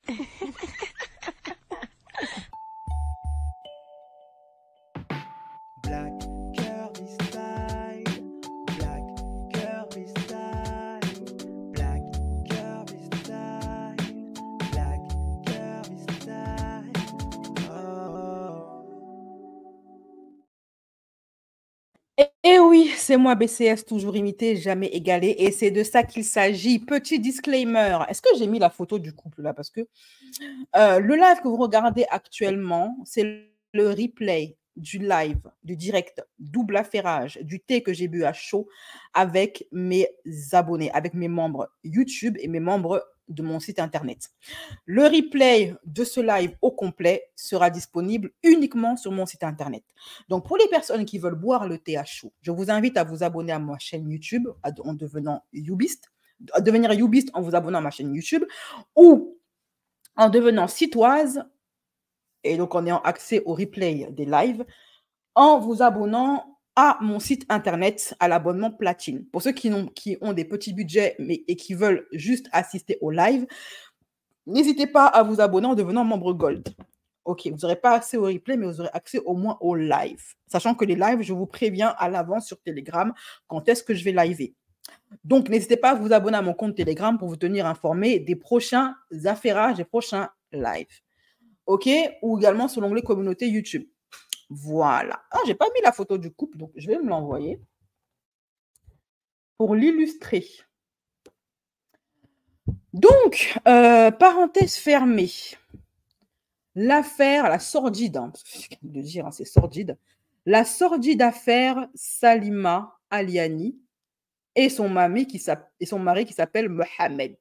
Black Kirby style, Black Kirby style, Black Kirby style, Black Kirby style. Oh. Et oui, c'est moi BCS, toujours imité, jamais égalé, et c'est de ça qu'il s'agit. Petit disclaimer, est-ce que j'ai mis la photo du couple là? Parce que le live que vous regardez actuellement, c'est le replay du live, du direct, double affairage, du thé que j'ai bu à chaud avec mes abonnés, avec mes membres YouTube et mes membres de mon site internet. Le replay de ce live au complet sera disponible uniquement sur mon site internet. Donc, pour les personnes qui veulent boire le thé à chaud, je vous invite à vous abonner à ma chaîne YouTube en devenant Youbist, à devenir Youbist en vous abonnant à ma chaîne YouTube ou en devenant citoise et donc en ayant accès au replay des lives en vous abonnant à mon site internet à l'abonnement platine. Pour ceux qui ont des petits budgets et qui veulent juste assister au live, n'hésitez pas à vous abonner en devenant membre Gold. Ok, vous n'aurez pas accès au replay, mais vous aurez accès au moins au live. Sachant que les lives, je vous préviens à l'avance sur Telegram quand est-ce que je vais liver. Donc, n'hésitez pas à vous abonner à mon compte Telegram pour vous tenir informé des prochains affairages, des prochains lives. Ok, ou également sur l'onglet communauté YouTube. Voilà. Ah, j'ai pas mis la photo du couple, donc je vais me l'envoyer pour l'illustrer. Donc, parenthèse fermée. L'affaire, la sordide, hein, de dire, hein, c'est sordide. La sordide affaire Salima Aliani et son mari qui s'appelle Mohamed.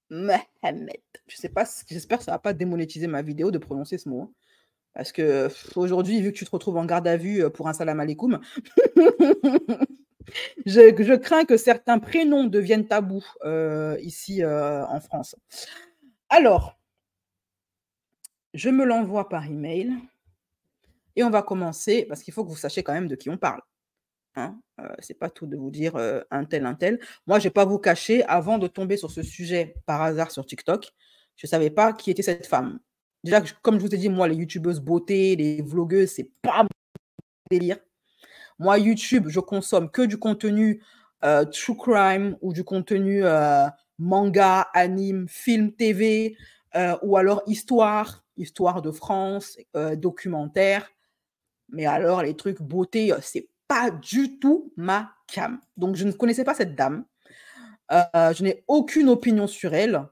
Mohamed. Je sais pas, j'espère que ça va pas démonétiser ma vidéo de prononcer ce mot. Hein. Parce que aujourd'hui, vu que tu te retrouves en garde à vue pour un salam alaikum, je crains que certains prénoms deviennent tabous ici en France. Alors, je me l'envoie par email et on va commencer parce qu'il faut que vous sachiez quand même de qui on parle. Hein, c'est pas tout de vous dire un tel, un tel. Moi, je vais pas vous cacher, avant de tomber sur ce sujet par hasard sur TikTok, je savais pas qui était cette femme. Déjà, comme je vous ai dit, moi, les youtubeuses beauté, les vlogueuses, c'est pas mon délire. Moi, YouTube, je consomme que du contenu true crime ou du contenu manga, anime, film, TV, ou alors histoire de France, documentaire. Mais alors, les trucs beauté, c'est pas du tout ma cam. Donc, je ne connaissais pas cette dame. Je n'ai aucune opinion sur elle.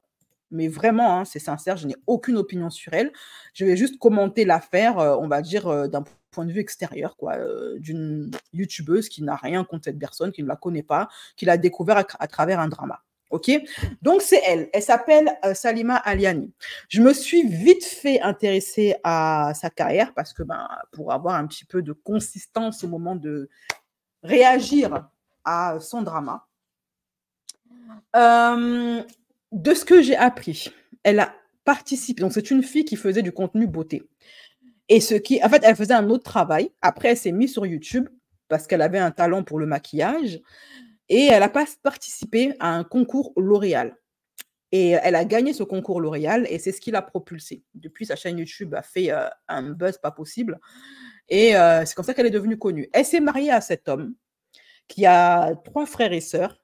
Mais vraiment, hein, c'est sincère, je n'ai aucune opinion sur elle. Je vais juste commenter l'affaire, on va dire, d'un point de vue extérieur, quoi, d'une youtubeuse qui n'a rien contre cette personne, qui ne la connaît pas, qui l'a découvert à travers un drama. Ok, donc c'est elle. Elle s'appelle Salima Aliani. Je me suis vite fait intéresser à sa carrière parce que, pour avoir un petit peu de consistance au moment de réagir à son drama. De ce que j'ai appris, elle a participé. Donc, c'est une fille qui faisait du contenu beauté. Et en fait, elle faisait un autre travail. Après, elle s'est mise sur YouTube parce qu'elle avait un talent pour le maquillage. Et elle a participé à un concours L'Oréal. Et elle a gagné ce concours L'Oréal et c'est ce qui l'a propulsée. Depuis, sa chaîne YouTube a fait un buzz pas possible. Et c'est comme ça qu'elle est devenue connue. Elle s'est mariée à cet homme qui a 3 frères et sœurs.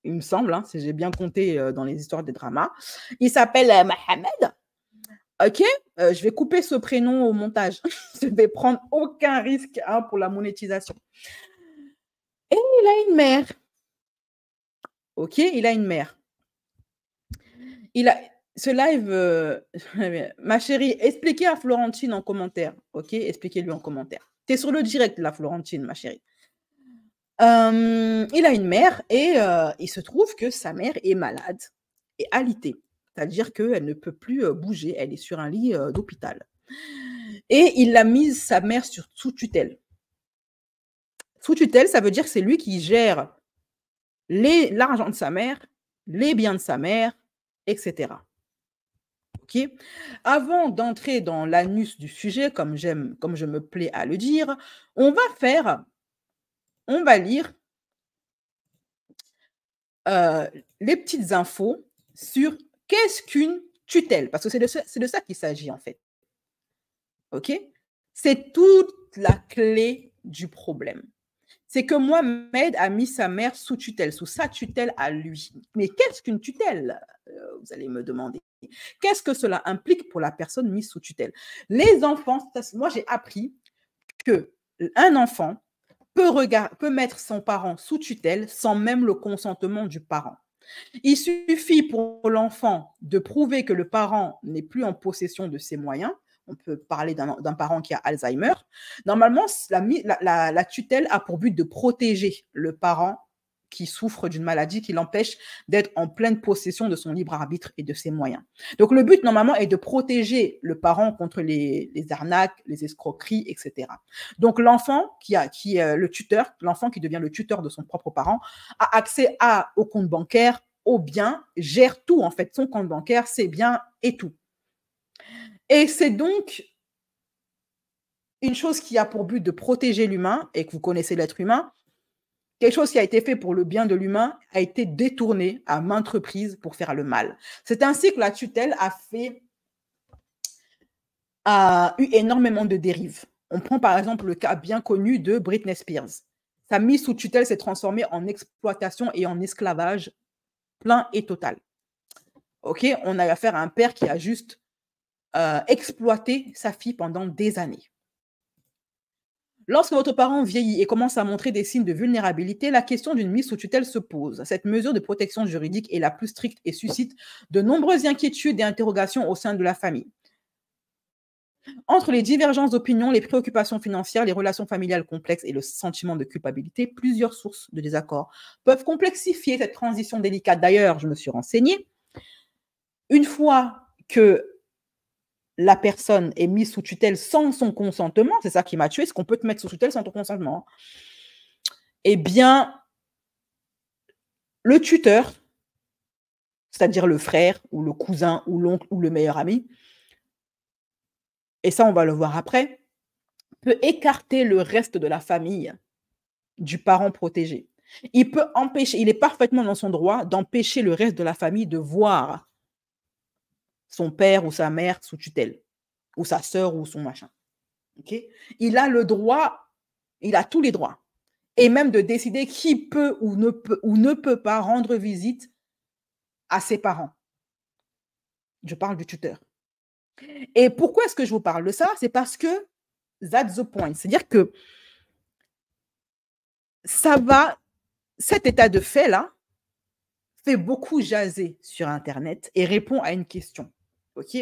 Il me semble, hein, si j'ai bien compté dans les histoires des dramas. Il s'appelle Mohamed. Ok, je vais couper ce prénom au montage. Je ne vais prendre aucun risque pour la monétisation. Et il a une mère. Ok, il a une mère. Ce live, ma chérie, expliquez à Florentine en commentaire. Ok, expliquez-lui en commentaire. Tu es sur le direct, la Florentine, ma chérie. Il a une mère et il se trouve que sa mère est malade et alitée. C'est-à-dire qu'elle ne peut plus bouger, elle est sur un lit d'hôpital. Et il a mis sa mère sous tutelle. Sous tutelle, ça veut dire que c'est lui qui gère l'argent de sa mère, les biens de sa mère, etc. Ok. Avant d'entrer dans l'anus du sujet, comme je me plais à le dire, on va lire les petites infos sur Qu'est-ce qu'une tutelle? Parce que c'est de ça qu'il s'agit en fait. OK? C'est toute la clé du problème. C'est que Mohamed a mis sa mère sous tutelle, sous sa tutelle à lui. Mais qu'est-ce qu'une tutelle? Vous allez me demander. Qu'est-ce que cela implique pour la personne mise sous tutelle? Les enfants, moi j'ai appris qu'un enfant peut mettre son parent sous tutelle sans même le consentement du parent. Il suffit pour l'enfant de prouver que le parent n'est plus en possession de ses moyens. On peut parler d'un parent qui a Alzheimer. Normalement, la tutelle a pour but de protéger le parent qui souffre d'une maladie qui l'empêche d'être en pleine possession de son libre arbitre et de ses moyens. Donc, le but, normalement, est de protéger le parent contre les arnaques, les escroqueries, etc. Donc, l'enfant le tuteur, l'enfant qui devient le tuteur de son propre parent, a accès au compte bancaire, aux biens, gère tout, en fait, son compte bancaire, ses biens et tout. Et c'est donc une chose qui a pour but de protéger l'humain, et que vous connaissez l'être humain. Quelque chose qui a été fait pour le bien de l'humain a été détourné à maintes reprises pour faire le mal. C'est ainsi que la tutelle a eu énormément de dérives. On prend par exemple le cas bien connu de Britney Spears. Sa mise sous tutelle s'est transformée en exploitation et en esclavage plein et total. OK, on a affaire à un père qui a juste exploité sa fille pendant des années. Lorsque votre parent vieillit et commence à montrer des signes de vulnérabilité, la question d'une mise sous tutelle se pose. Cette mesure de protection juridique est la plus stricte et suscite de nombreuses inquiétudes et interrogations au sein de la famille. Entre les divergences d'opinion, les préoccupations financières, les relations familiales complexes et le sentiment de culpabilité, plusieurs sources de désaccord peuvent complexifier cette transition délicate. D'ailleurs, je me suis renseignée. Une fois que la personne est mise sous tutelle sans son consentement, c'est ça qui m'a tué, est-ce qu'on peut te mettre sous tutelle sans ton consentement? Eh bien, le tuteur, c'est-à-dire le frère ou le cousin ou l'oncle ou le meilleur ami, et ça on va le voir après, peut écarter le reste de la famille du parent protégé. Il peut empêcher, il est parfaitement dans son droit d'empêcher le reste de la famille de voir son père ou sa mère sous tutelle, ou sa sœur ou son machin. Okay? Il a le droit, il a tous les droits, et même de décider qui peut ou ne peut pas rendre visite à ses parents. Je parle du tuteur. Et pourquoi est-ce que je vous parle de ça? C'est parce que that's the point. C'est-à-dire que cet état de fait-là fait beaucoup jaser sur Internet et répond à une question. OK?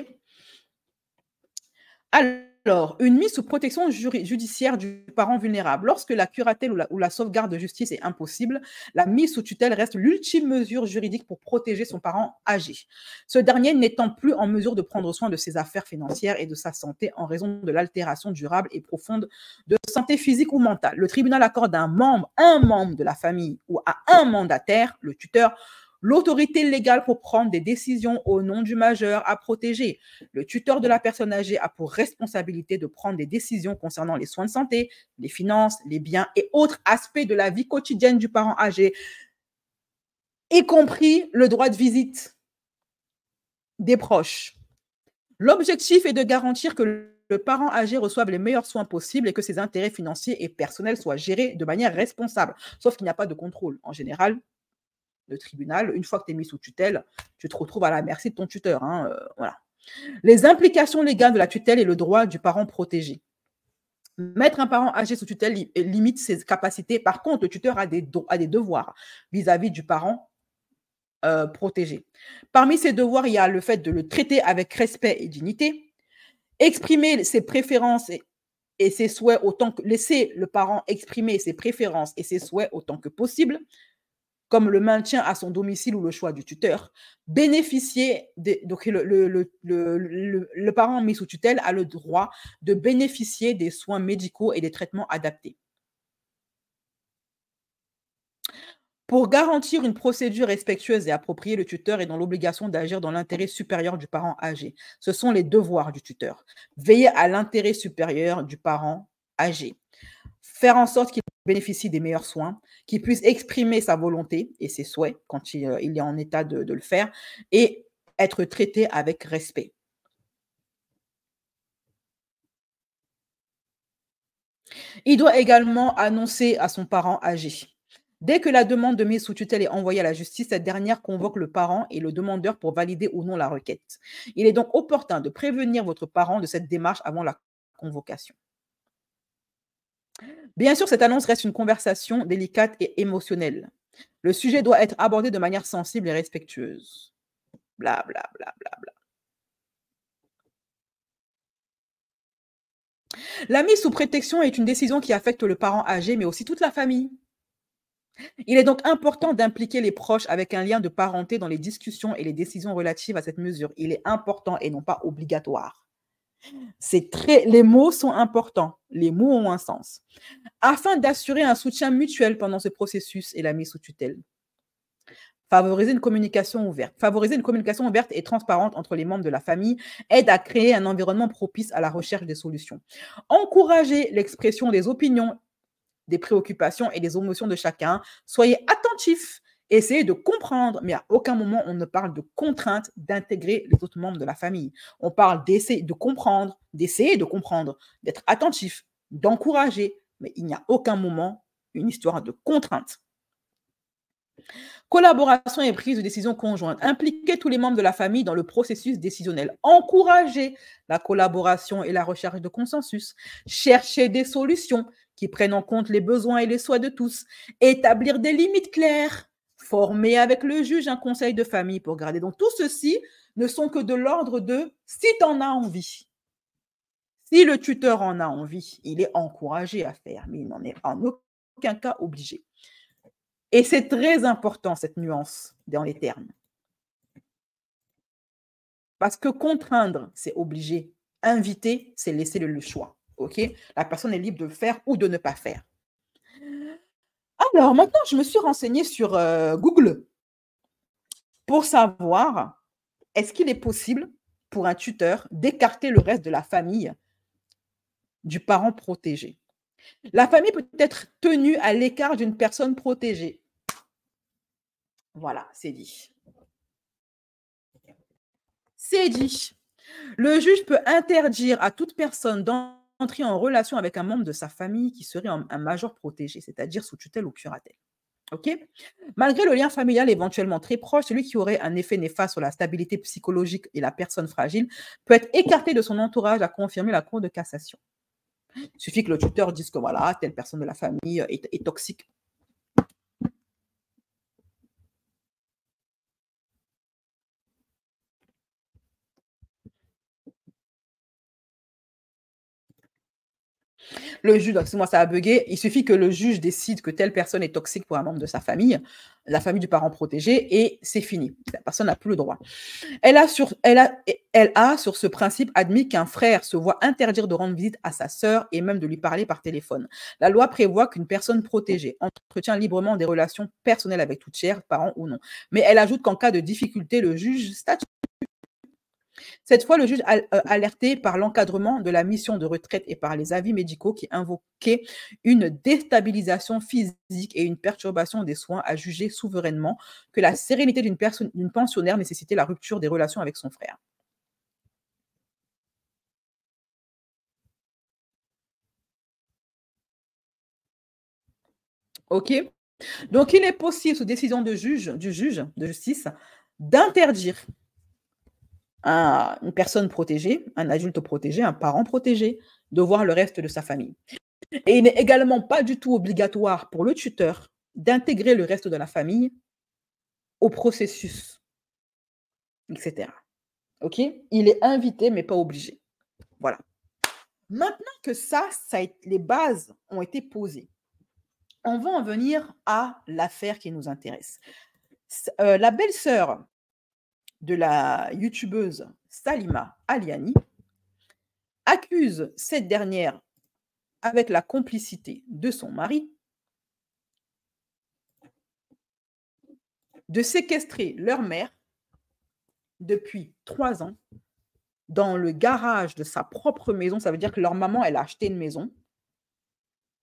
Alors, une mise sous protection judiciaire du parent vulnérable. Lorsque la curatelle ou la sauvegarde de justice est impossible, la mise sous tutelle reste l'ultime mesure juridique pour protéger son parent âgé. Ce dernier n'étant plus en mesure de prendre soin de ses affaires financières et de sa santé en raison de l'altération durable et profonde de santé physique ou mentale. Le tribunal accorde à un membre de la famille ou à un mandataire, le tuteur, l'autorité légale pour prendre des décisions au nom du majeur à protéger. Le tuteur de la personne âgée a pour responsabilité de prendre des décisions concernant les soins de santé, les finances, les biens et autres aspects de la vie quotidienne du parent âgé, y compris le droit de visite des proches. L'objectif est de garantir que le parent âgé reçoive les meilleurs soins possibles et que ses intérêts financiers et personnels soient gérés de manière responsable. Sauf qu'il n'y a pas de contrôle. En général, le tribunal, une fois que tu es mis sous tutelle, tu te retrouves à la merci de ton tuteur. Voilà. Les implications légales de la tutelle et le droit du parent protégé. Mettre un parent âgé sous tutelle limite ses capacités. Par contre, le tuteur a des devoirs vis-à-vis du parent protégé. Parmi ces devoirs, il y a le fait de le traiter avec respect et dignité, exprimer ses préférences et ses souhaits autant que laisser le parent exprimer ses préférences et ses souhaits autant que possible, comme le maintien à son domicile ou le choix du tuteur, bénéficier donc le parent mis sous tutelle a le droit de bénéficier des soins médicaux et des traitements adaptés. Pour garantir une procédure respectueuse et appropriée, le tuteur est dans l'obligation d'agir dans l'intérêt supérieur du parent âgé. Ce sont les devoirs du tuteur. Veiller à l'intérêt supérieur du parent âgé. Faire en sorte qu'il bénéficie des meilleurs soins, qu'il puisse exprimer sa volonté et ses souhaits quand il est en état de le faire, et être traité avec respect. Il doit également annoncer à son parent âgé. Dès que la demande de mise sous tutelle est envoyée à la justice, cette dernière convoque le parent et le demandeur pour valider ou non la requête. Il est donc opportun de prévenir votre parent de cette démarche avant la convocation. Bien sûr, cette annonce reste une conversation délicate et émotionnelle. Le sujet doit être abordé de manière sensible et respectueuse. Bla bla bla bla bla. La mise sous protection est une décision qui affecte le parent âgé, mais aussi toute la famille. Il est donc important d'impliquer les proches avec un lien de parenté dans les discussions et les décisions relatives à cette mesure. Il est important et non pas obligatoire. Les mots sont importants. Les mots ont un sens. Afin d'assurer un soutien mutuel pendant ce processus et la mise sous tutelle. Favoriser une communication ouverte. Favoriser une communication ouverte et transparente entre les membres de la famille aide à créer un environnement propice à la recherche des solutions. Encourager l'expression des opinions, des préoccupations et des émotions de chacun. Soyez attentifs, essayez de comprendre, mais à aucun moment on ne parle de contrainte d'intégrer les autres membres de la famille. On parle d'essayer de comprendre, d'être attentif, d'encourager, mais il n'y a aucun moment une histoire de contrainte. Collaboration et prise de décision conjointe. Impliquez tous les membres de la famille dans le processus décisionnel. Encouragez la collaboration et la recherche de consensus. Cherchez des solutions qui prennent en compte les besoins et les souhaits de tous. Établir des limites claires. Former avec le juge un conseil de famille pour garder. Donc, tout ceci ne sont que de l'ordre de si tu en as envie. Si le tuteur en a envie, il est encouragé à faire, mais il n'en est en aucun cas obligé. Et c'est très important, cette nuance dans les termes. Parce que contraindre, c'est obligé. Inviter, c'est laisser le choix. OK? La personne est libre de le faire ou de ne pas faire. Alors, maintenant, je me suis renseignée sur Google pour savoir est-ce qu'il est possible pour un tuteur d'écarter le reste de la famille du parent protégé. La famille peut être tenue à l'écart d'une personne protégée. Voilà, c'est dit. C'est dit. Le juge peut interdire à toute personne d'entrer en relation avec un membre de sa famille qui serait un majeur protégé, c'est-à-dire sous tutelle ou curatelle. OK? Malgré le lien familial éventuellement très proche, celui qui aurait un effet néfaste sur la stabilité psychologique et la personne fragile peut être écarté de son entourage, a confirmé la Cour de cassation. Il suffit que le tuteur dise que voilà, telle personne de la famille est toxique. Le juge, excuse-moi, ça a bugué. Il suffit que le juge décide que telle personne est toxique pour un membre de sa famille, la famille du parent protégé, et c'est fini. La personne n'a plus le droit. Elle a, sur ce principe, admis qu'un frère se voit interdire de rendre visite à sa sœur et même de lui parler par téléphone. La loi prévoit qu'une personne protégée entretient librement des relations personnelles avec toute chair, parent ou non. Mais elle ajoute qu'en cas de difficulté, le juge statue. Cette fois, le juge alerté par l'encadrement de la mission de retraite et par les avis médicaux qui invoquaient une déstabilisation physique et une perturbation des soins, a jugé souverainement que la sérénité d'une pensionnaire nécessitait la rupture des relations avec son frère. OK? Donc, il est possible, sous décision du juge de justice, d'interdire à une personne protégée, un adulte protégé, un parent protégé, de voir le reste de sa famille. Et il n'est également pas du tout obligatoire pour le tuteur d'intégrer le reste de la famille au processus, etc. OK? Il est invité, mais pas obligé. Voilà. Maintenant que les bases ont été posées, on va en venir à l'affaire qui nous intéresse. La belle-sœur de la youtubeuse Salima Aliani accuse cette dernière, avec la complicité de son mari, de séquestrer leur mère depuis 3 ans dans le garage de sa propre maison. Ça veut dire que leur maman, elle a acheté une maison.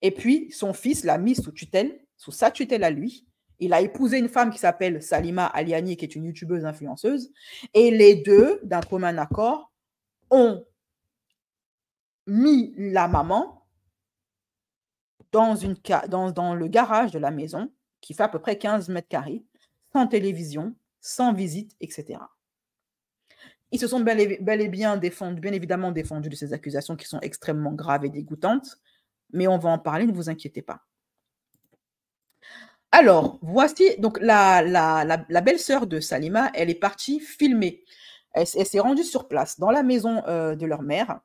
Et puis, son fils l'a mise sous tutelle, sous sa tutelle à lui. Il a épousé une femme qui s'appelle Salima Aliani, qui est une youtubeuse influenceuse. Et les deux, d'un commun accord, ont mis la maman dans le garage de la maison, qui fait à peu près 15 mètres carrés, sans télévision, sans visite, etc. Ils se sont bel et bien évidemment défendus de ces accusations qui sont extrêmement graves et dégoûtantes, mais on va en parler, ne vous inquiétez pas. Alors, voici donc la belle-sœur de Salima, elle est partie filmer. Elle s'est rendue sur place, dans la maison de leur mère,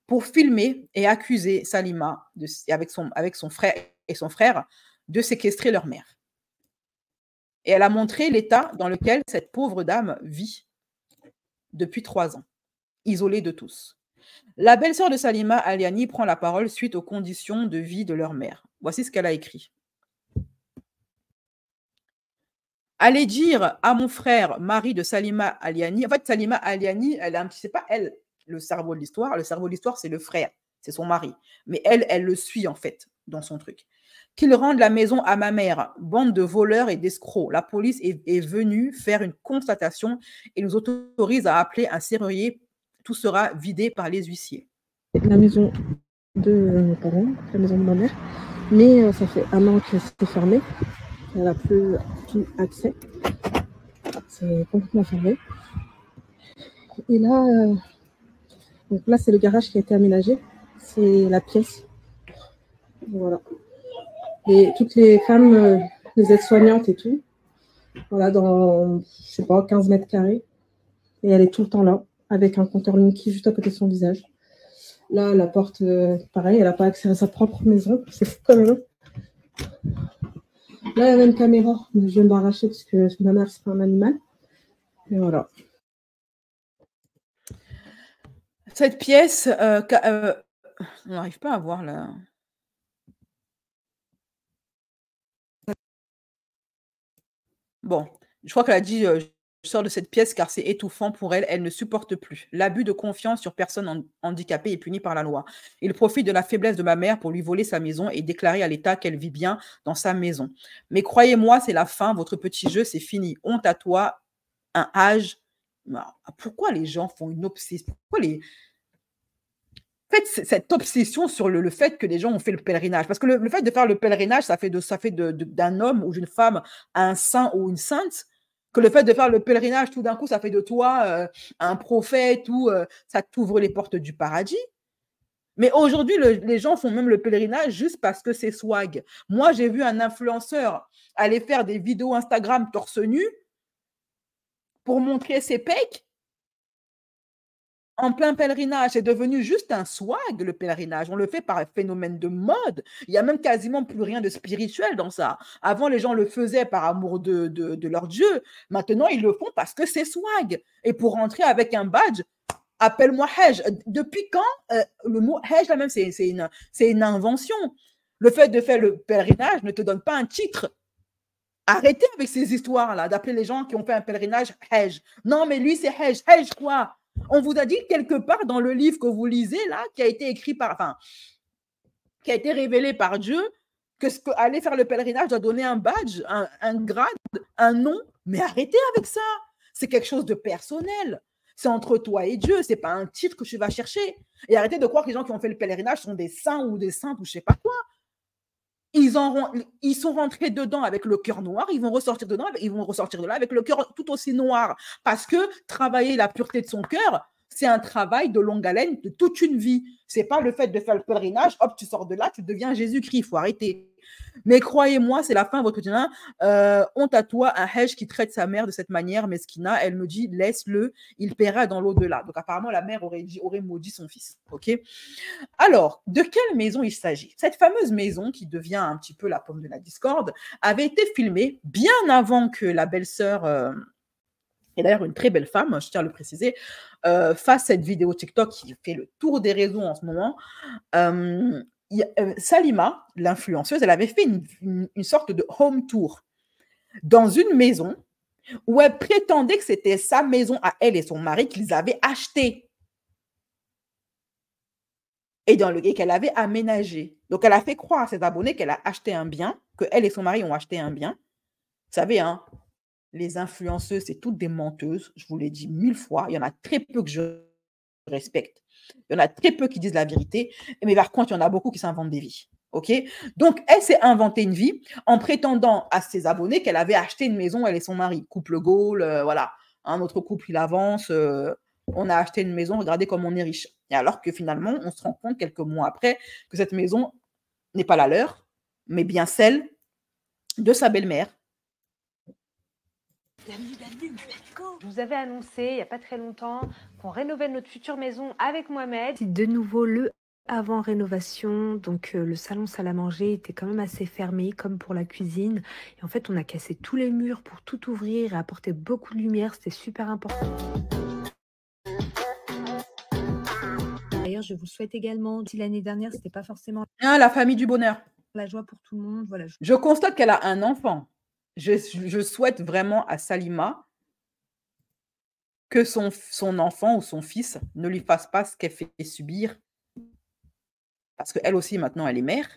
pour filmer et accuser Salima avec son frère et son frère de séquestrer leur mère. Et elle a montré l'état dans lequel cette pauvre dame vit depuis 3 ans, isolée de tous. La belle-sœur de Salima Aliani prend la parole suite aux conditions de vie de leur mère. Voici ce qu'elle a écrit. Allez dire à mon frère, mari de Salima Aliani, en fait, Salima Aliani, c'est pas elle le cerveau de l'histoire. Le cerveau de l'histoire, c'est le frère, c'est son mari. Mais elle le suit, en fait, dans son truc. Qu'ils rendent la maison à ma mère, bande de voleurs et d'escrocs. La police est venue faire une constatation et nous autorise à appeler un serrurier. Tout sera vidé par les huissiers. La maison de mes parents, la maison de ma mère, mais ça fait 1 an que c'est fermé. Elle n'a plus tout accès. C'est complètement fermé. Et là, donc là, c'est le garage qui a été aménagé. C'est la pièce. Voilà. Et toutes les femmes, les aides-soignantes et tout, voilà, dans, je sais pas, 15 mètres carrés. Et elle est tout le temps là, avec un compteur Linky juste à côté de son visage. Là, la porte, pareil, elle n'a pas accès à sa propre maison. C'est fou quand même. Là, il y a même une caméra. Je vais me l'arracher parce que ma mère, c'est pas un animal. Et voilà. Cette pièce, on n'arrive pas à voir là. Bon, je crois qu'elle a dit je sors de cette pièce car c'est étouffant pour elle, elle ne supporte plus. L'abus de confiance sur personne handicapée est puni par la loi. Il profite de la faiblesse de ma mère pour lui voler sa maison et déclarer à l'État qu'elle vit bien dans sa maison. Mais croyez-moi, c'est la fin, votre petit jeu, c'est fini. Honte à toi, un âge. Pourquoi les gens font une obsession? Pourquoi les... En fait, cette obsession sur le fait que les gens ont fait le pèlerinage. Parce que le fait de faire le pèlerinage, ça fait d'un homme ou d'une femme un saint ou une sainte. Que le fait de faire le pèlerinage, tout d'un coup, ça fait de toi un prophète ou ça t'ouvre les portes du paradis. Mais aujourd'hui, les gens font même le pèlerinage juste parce que c'est swag. Moi, j'ai vu un influenceur aller faire des vidéos Instagram torse nu pour montrer ses pecs. En plein pèlerinage, c'est devenu juste un swag, le pèlerinage. On le fait par un phénomène de mode. Il n'y a même quasiment plus rien de spirituel dans ça. Avant, les gens le faisaient par amour de leur Dieu. Maintenant, ils le font parce que c'est swag. Et pour rentrer avec un badge, appelle-moi Hajj. Depuis quand le mot Hajj, là même, c'est une invention. Le fait de faire le pèlerinage ne te donne pas un titre. Arrêtez avec ces histoires-là, d'appeler les gens qui ont fait un pèlerinage Hajj. Non, mais lui, c'est Hajj. Hajj quoi? On vous a dit quelque part dans le livre que vous lisez là, qui a été écrit qui a été révélé par Dieu, que aller faire le pèlerinage doit donner un badge, un grade, un nom. Mais arrêtez avec ça. C'est quelque chose de personnel. C'est entre toi et Dieu. C'est pas un titre que tu vas chercher. Et arrêtez de croire que les gens qui ont fait le pèlerinage sont des saints ou des saintes ou je sais pas quoi. Ils sont rentrés dedans avec le cœur noir, ils vont ressortir de là avec le cœur tout aussi noir. Parce que travailler la pureté de son cœur, c'est un travail de longue haleine de toute une vie. C'est pas le fait de faire le pèlerinage, hop, tu sors de là, tu deviens Jésus-Christ, il faut arrêter. Mais croyez-moi, c'est la fin de votre quotidien. Honte à toi, un Hajj qui traite sa mère de cette manière, Meskina, elle me dit, laisse-le, il paiera dans l'au-delà. Donc apparemment, la mère aurait maudit son fils. Ok. Alors, de quelle maison il s'agit? Cette fameuse maison, qui devient un petit peu la pomme de la discorde, avait été filmée bien avant que la belle-sœur, et d'ailleurs une très belle femme, je tiens à le préciser, fasse cette vidéo TikTok qui fait le tour des réseaux en ce moment. Salima, l'influenceuse, elle avait fait une sorte de home tour dans une maison où elle prétendait que c'était sa maison à elle et son mari qu'ils avaient acheté. Et qu'elle avait aménagé. Donc, elle a fait croire à ses abonnés qu'elle a acheté un bien, qu'elle et son mari ont acheté un bien, savez, hein, les influenceuses, c'est toutes des menteuses. Je vous l'ai dit 1000 fois. Il y en a très peu que je respecte. Il y en a très peu qui disent la vérité. Mais par contre, il y en a beaucoup qui s'inventent des vies. OK? Donc, elle s'est inventé une vie en prétendant à ses abonnés qu'elle avait acheté une maison, elle et son mari. Couple Gaulle, voilà. Un autre couple, il avance. On a acheté une maison, regardez comme on est riche. Et alors que finalement, on se rend compte quelques mois après que cette maison n'est pas la leur, mais bien celle de sa belle-mère. Je vous avais annoncé il n'y a pas très longtemps qu'on rénovait notre future maison avec Mohamed. C'est de nouveau le avant rénovation, donc le salon salle à manger était quand même assez fermé, comme pour la cuisine. Et en fait, on a cassé tous les murs pour tout ouvrir et apporter beaucoup de lumière. C'était super important. D'ailleurs, je vous souhaite également, si l'année dernière, c'était pas forcément Ah, la famille du bonheur. la joie pour tout le monde. Voilà. Je constate qu'elle a un enfant. Je souhaite vraiment à Salima que son enfant ou son fils ne lui fasse pas ce qu'elle fait subir. Parce qu'elle aussi, maintenant, elle est mère.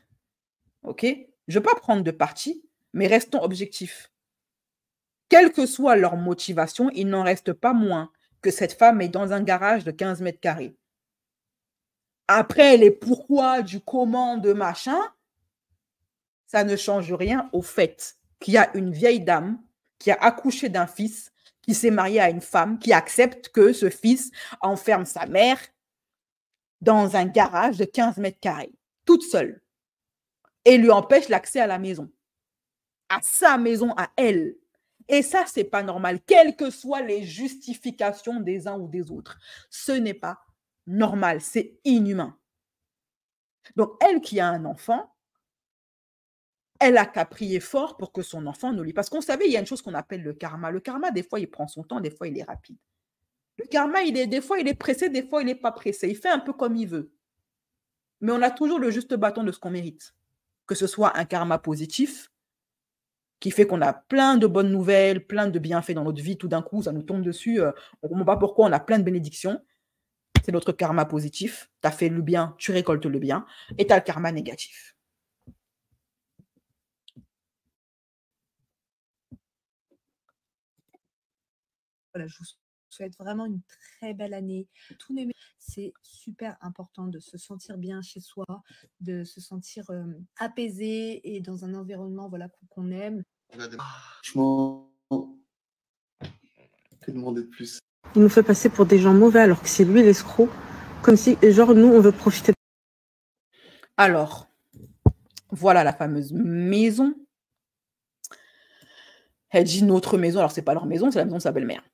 OK? Je ne veux pas prendre de parti, mais restons objectifs. Quelle que soit leur motivation, il n'en reste pas moins que cette femme est dans un garage de 15 mètres carrés. Après, les pourquoi du comment de machin, ça ne change rien au fait qu'il y a une vieille dame qui a accouché d'un fils, qui s'est mariée à une femme, qui accepte que ce fils enferme sa mère dans un garage de 15 mètres carrés, toute seule, et lui empêche l'accès à la maison, à sa maison, à elle. Et ça, c'est pas normal, quelles que soient les justifications des uns ou des autres. Ce n'est pas normal, c'est inhumain. Donc, elle qui a un enfant, elle a qu'à prier fort pour que son enfant ne lui... Parce qu'on savait, il y a une chose qu'on appelle le karma. Le karma, des fois, il prend son temps, des fois, il est rapide. Le karma, des fois, il est pressé, des fois, il n'est pas pressé. Il fait un peu comme il veut. Mais on a toujours le juste bâton de ce qu'on mérite. Que ce soit un karma positif, qui fait qu'on a plein de bonnes nouvelles, plein de bienfaits dans notre vie, tout d'un coup, ça nous tombe dessus. On ne comprend pas pourquoi on a plein de bénédictions. C'est notre karma positif. Tu as fait le bien, tu récoltes le bien. Et tu as le karma négatif. Voilà, je vous souhaite vraiment une très belle année. C'est super important de se sentir bien chez soi, de se sentir apaisé et dans un environnement voilà, qu'on aime. Franchement, que demander de plus? Il nous fait passer pour des gens mauvais alors que c'est lui l'escroc. Comme si, genre, nous, on veut profiter. Alors, voilà la fameuse maison. Elle dit notre maison. Alors, ce n'est pas leur maison, c'est la maison de sa belle-mère.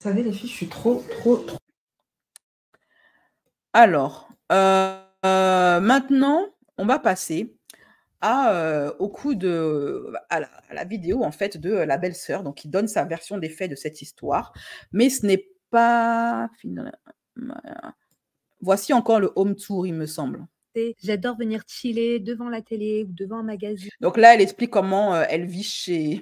Vous savez, les filles, je suis trop. Alors, maintenant, on va passer au coup à la vidéo, en fait, de la belle-sœur, donc qui donne sa version des faits de cette histoire. Mais ce n'est pas... Voici encore le home tour, il me semble. J'adore venir chiller devant la télé ou devant un magazine. Donc là, elle explique comment elle vit chez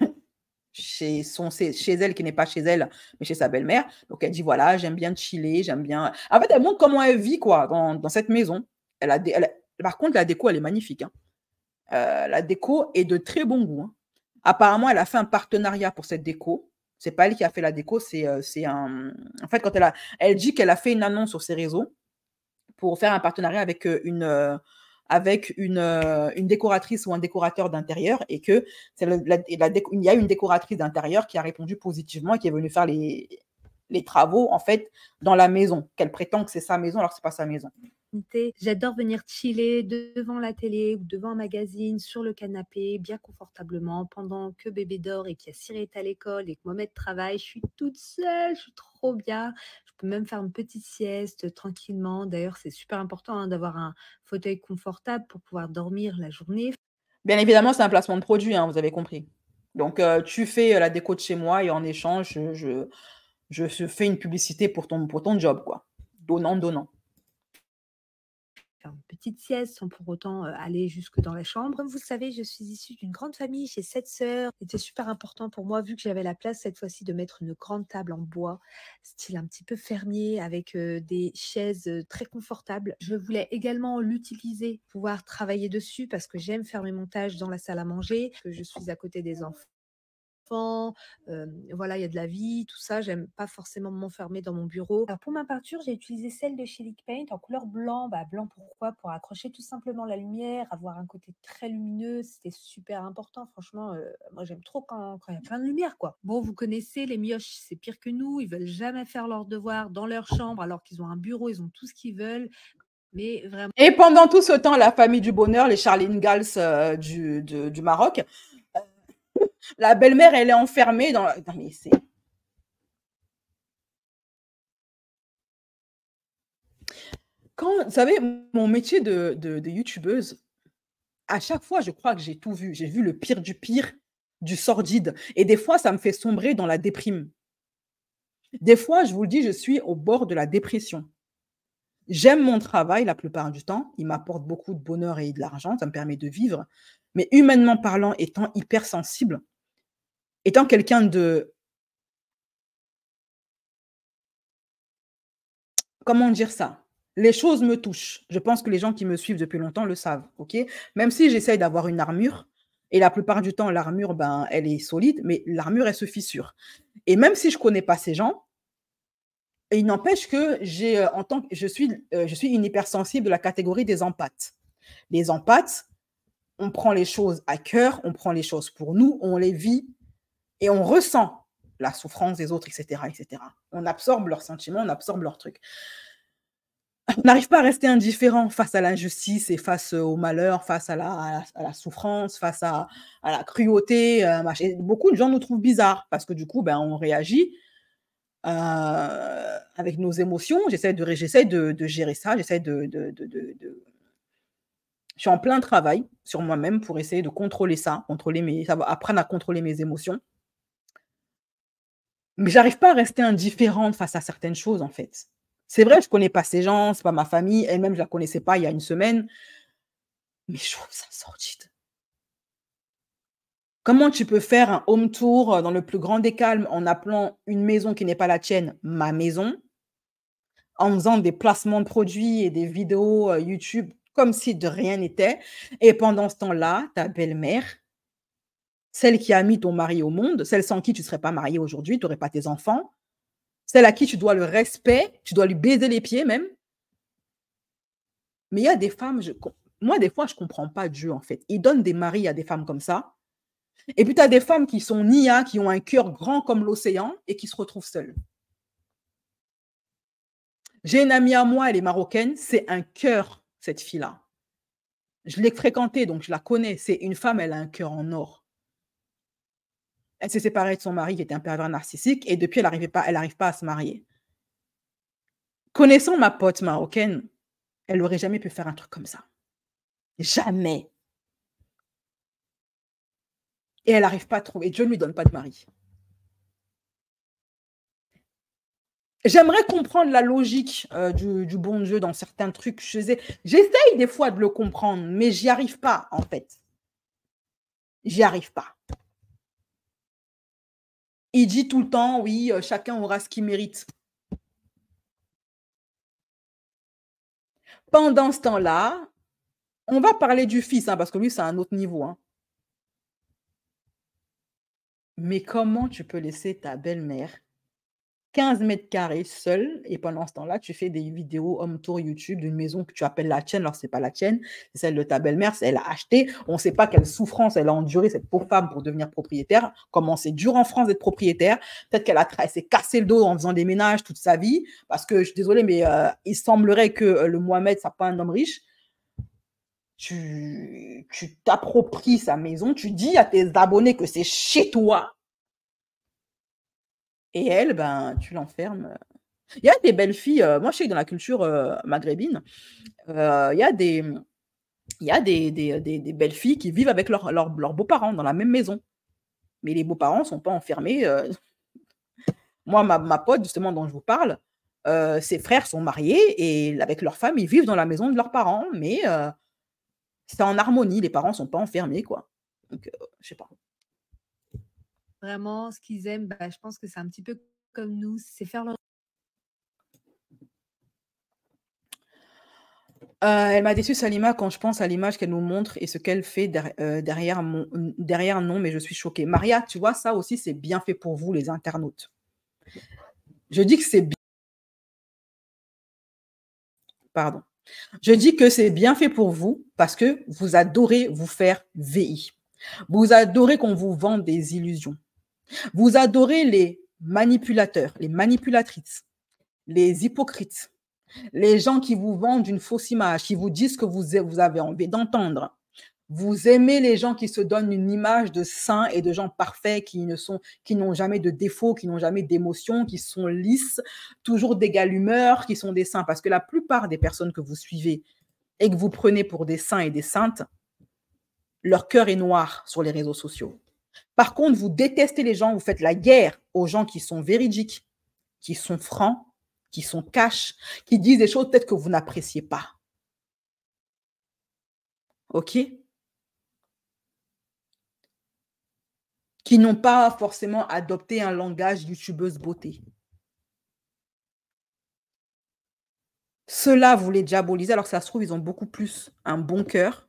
elle, qui n'est pas chez elle, mais chez sa belle-mère. Donc, elle dit, voilà, j'aime bien chiller, j'aime bien... En fait, elle montre comment elle vit, quoi, dans cette maison. Par contre, la déco, elle est magnifique. Hein. La déco est de très bon goût. Hein. Apparemment, elle a fait un partenariat pour cette déco. C'est pas elle qui a fait la déco, c'est un... En fait, quand elle dit qu'elle a fait une annonce sur ses réseaux pour faire un partenariat avec une décoratrice ou un décorateur d'intérieur et que il y a une décoratrice d'intérieur qui a répondu positivement et qui est venue faire les travaux en fait dans la maison, qu'elle prétend que c'est sa maison alors que c'est pas sa maison. J'adore venir chiller devant la télé ou devant un magazine, sur le canapé, bien confortablement, pendant que bébé dort et qu'il y a Cyril est à l'école et que Mohamed travaille. Je suis toute seule, je suis trop bien. Je peux même faire une petite sieste tranquillement. D'ailleurs, c'est super important d'avoir un fauteuil confortable pour pouvoir dormir la journée. Bien évidemment, c'est un placement de produit, hein, vous avez compris. Donc, tu fais la déco de chez moi et en échange, je fais une publicité pour ton job, quoi. Donnant. faire une petite sieste sans pour autant aller jusque dans la chambre. Comme vous le savez, je suis issue d'une grande famille, j'ai 7 sœurs. C'était super important pour moi, vu que j'avais la place cette fois-ci, de mettre une grande table en bois, style un petit peu fermier, avec des chaises très confortables. Je voulais également l'utiliser, pouvoir travailler dessus, parce que j'aime faire mes montages dans la salle à manger, que je suis à côté des enfants. Voilà, il y a de la vie, tout ça. J'aime pas forcément m'enfermer dans mon bureau. Alors pour ma peinture, j'ai utilisé celle de chez Lick Paint en couleur blanc. Blanc pourquoi? Pour accrocher tout simplement la lumière, avoir un côté très lumineux. C'était super important. Franchement, moi j'aime trop quand il y a plein de lumière, quoi. Bon, vous connaissez, les mioches, c'est pire que nous. Ils veulent jamais faire leurs devoirs dans leur chambre alors qu'ils ont un bureau, ils ont tout ce qu'ils veulent. Mais vraiment. Et pendant tout ce temps, la famille du bonheur, les Charline Gals du Maroc, la belle-mère, elle est enfermée dans... Non, mais c'est... Quand, vous savez, mon métier de youtubeuse, à chaque fois, je crois que j'ai tout vu. J'ai vu le pire, du sordide. Et des fois, ça me fait sombrer dans la déprime. Des fois, je vous le dis, je suis au bord de la dépression. J'aime mon travail la plupart du temps. Il m'apporte beaucoup de bonheur et de l'argent. Ça me permet de vivre. Mais humainement parlant, étant hypersensible, étant quelqu'un de... Comment dire ça? Les choses me touchent. Je pense que les gens qui me suivent depuis longtemps le savent. Ok? Même si j'essaye d'avoir une armure, et la plupart du temps, l'armure, elle est solide, mais l'armure, elle se fissure. Et même si je ne connais pas ces gens, il n'empêche que je suis une hypersensible de la catégorie des empathes. Les empathes, on prend les choses à cœur, on prend les choses pour nous, on les vit et on ressent la souffrance des autres, etc., etc. On absorbe leurs sentiments, on absorbe leurs trucs. On n'arrive pas à rester indifférent face à l'injustice et face au malheur, face à la souffrance, face à la cruauté. Beaucoup de gens nous trouvent bizarres parce que du coup, on réagit avec nos émotions. J'essaie de gérer ça. Je suis en plein travail sur moi-même pour essayer de contrôler ça, apprendre à contrôler mes émotions. Mais j'arrive pas à rester indifférente face à certaines choses, en fait. C'est vrai, je connais pas ces gens, c'est pas ma famille, elle-même, je la connaissais pas il y a une semaine. Mais je trouve ça sordide. Comment tu peux faire un home tour dans le plus grand des calmes en appelant une maison qui n'est pas la tienne, ma maison, en faisant des placements de produits et des vidéos YouTube comme si de rien n'était. Et pendant ce temps-là, ta belle-mère, celle qui a mis ton mari au monde, celle sans qui tu ne serais pas mariée aujourd'hui, tu n'aurais pas tes enfants, celle à qui tu dois le respect, tu dois lui baiser les pieds même. Mais il y a des femmes, moi des fois, je ne comprends pas Dieu en fait. Il donne des maris à des femmes comme ça. Et puis tu as des femmes qui sont nia, qui ont un cœur grand comme l'océan et qui se retrouvent seules. J'ai une amie à moi, elle est marocaine, c'est un cœur, cette fille-là. Je l'ai fréquentée, donc je la connais. C'est une femme, elle a un cœur en or. Elle s'est séparée de son mari qui était un pervers narcissique et depuis, elle n'arrive pas à se marier. Connaissant ma pote marocaine, elle n'aurait jamais pu faire un truc comme ça. Jamais. Et elle n'arrive pas à trouver. Dieu ne lui donne pas de mari. J'aimerais comprendre la logique du bon Dieu dans certains trucs. J'essaye des fois de le comprendre, mais j'y arrive pas, en fait. J'y arrive pas. Il dit tout le temps, oui, chacun aura ce qu'il mérite. Pendant ce temps-là, on va parler du fils, parce que lui, c'est un autre niveau. Mais comment tu peux laisser ta belle-mère 15 mètres carrés seule et pendant ce temps-là, tu fais des vidéos home tour YouTube d'une maison que tu appelles la tienne, alors ce n'est pas la tienne, c'est celle de ta belle-mère, elle a acheté. On ne sait pas quelle souffrance elle a endurée, cette pauvre femme, pour devenir propriétaire. Comment c'est dur en France d'être propriétaire. Peut-être qu'elle s'est cassé le dos en faisant des ménages toute sa vie, parce que je suis désolée, mais il semblerait que le Mohamed, ça n'est pas un homme riche. Tu t'appropries sa maison, tu dis à tes abonnés que c'est chez toi. Et elle, tu l'enfermes. Il y a des belles filles, moi je sais que dans la culture maghrébine, il y a des belles filles qui vivent avec leurs beaux-parents dans la même maison. Mais les beaux-parents ne sont pas enfermés. Moi, ma pote, justement, dont je vous parle, ses frères sont mariés et avec leur femme, ils vivent dans la maison de leurs parents, mais c'est en harmonie. Les parents ne sont pas enfermés, quoi. Donc, je sais pas. Vraiment, ce qu'ils aiment, bah, je pense que c'est un petit peu comme nous, c'est faire leur Elle m'a déçue Salima quand je pense à l'image qu'elle nous montre et ce qu'elle fait derrière non, mais je suis choquée. Maria, tu vois, ça aussi, c'est bien fait pour vous, les internautes. Je dis que c'est bien. Pardon. Je dis que c'est bien fait pour vous parce que vous adorez vous faire VI. Vous adorez qu'on vous vende des illusions. Vous adorez les manipulateurs, les manipulatrices, les hypocrites, les gens qui vous vendent une fausse image, qui vous disent ce que vous avez envie d'entendre. Vous aimez les gens qui se donnent une image de saints et de gens parfaits qui n'ont jamais de défauts, qui n'ont jamais d'émotions, qui sont lisses, toujours d'égale humeur, qui sont des saints. Parce que la plupart des personnes que vous suivez et que vous prenez pour des saints et des saintes, leur cœur est noir sur les réseaux sociaux. Par contre, vous détestez les gens, vous faites la guerre aux gens qui sont véridiques, qui sont francs, qui sont cash, qui disent des choses peut-être que vous n'appréciez pas. OK? Qui n'ont pas forcément adopté un langage youtubeuse beauté. Ceux-là, vous les diabolisez alors que ça se trouve, ils ont beaucoup plus un bon cœur.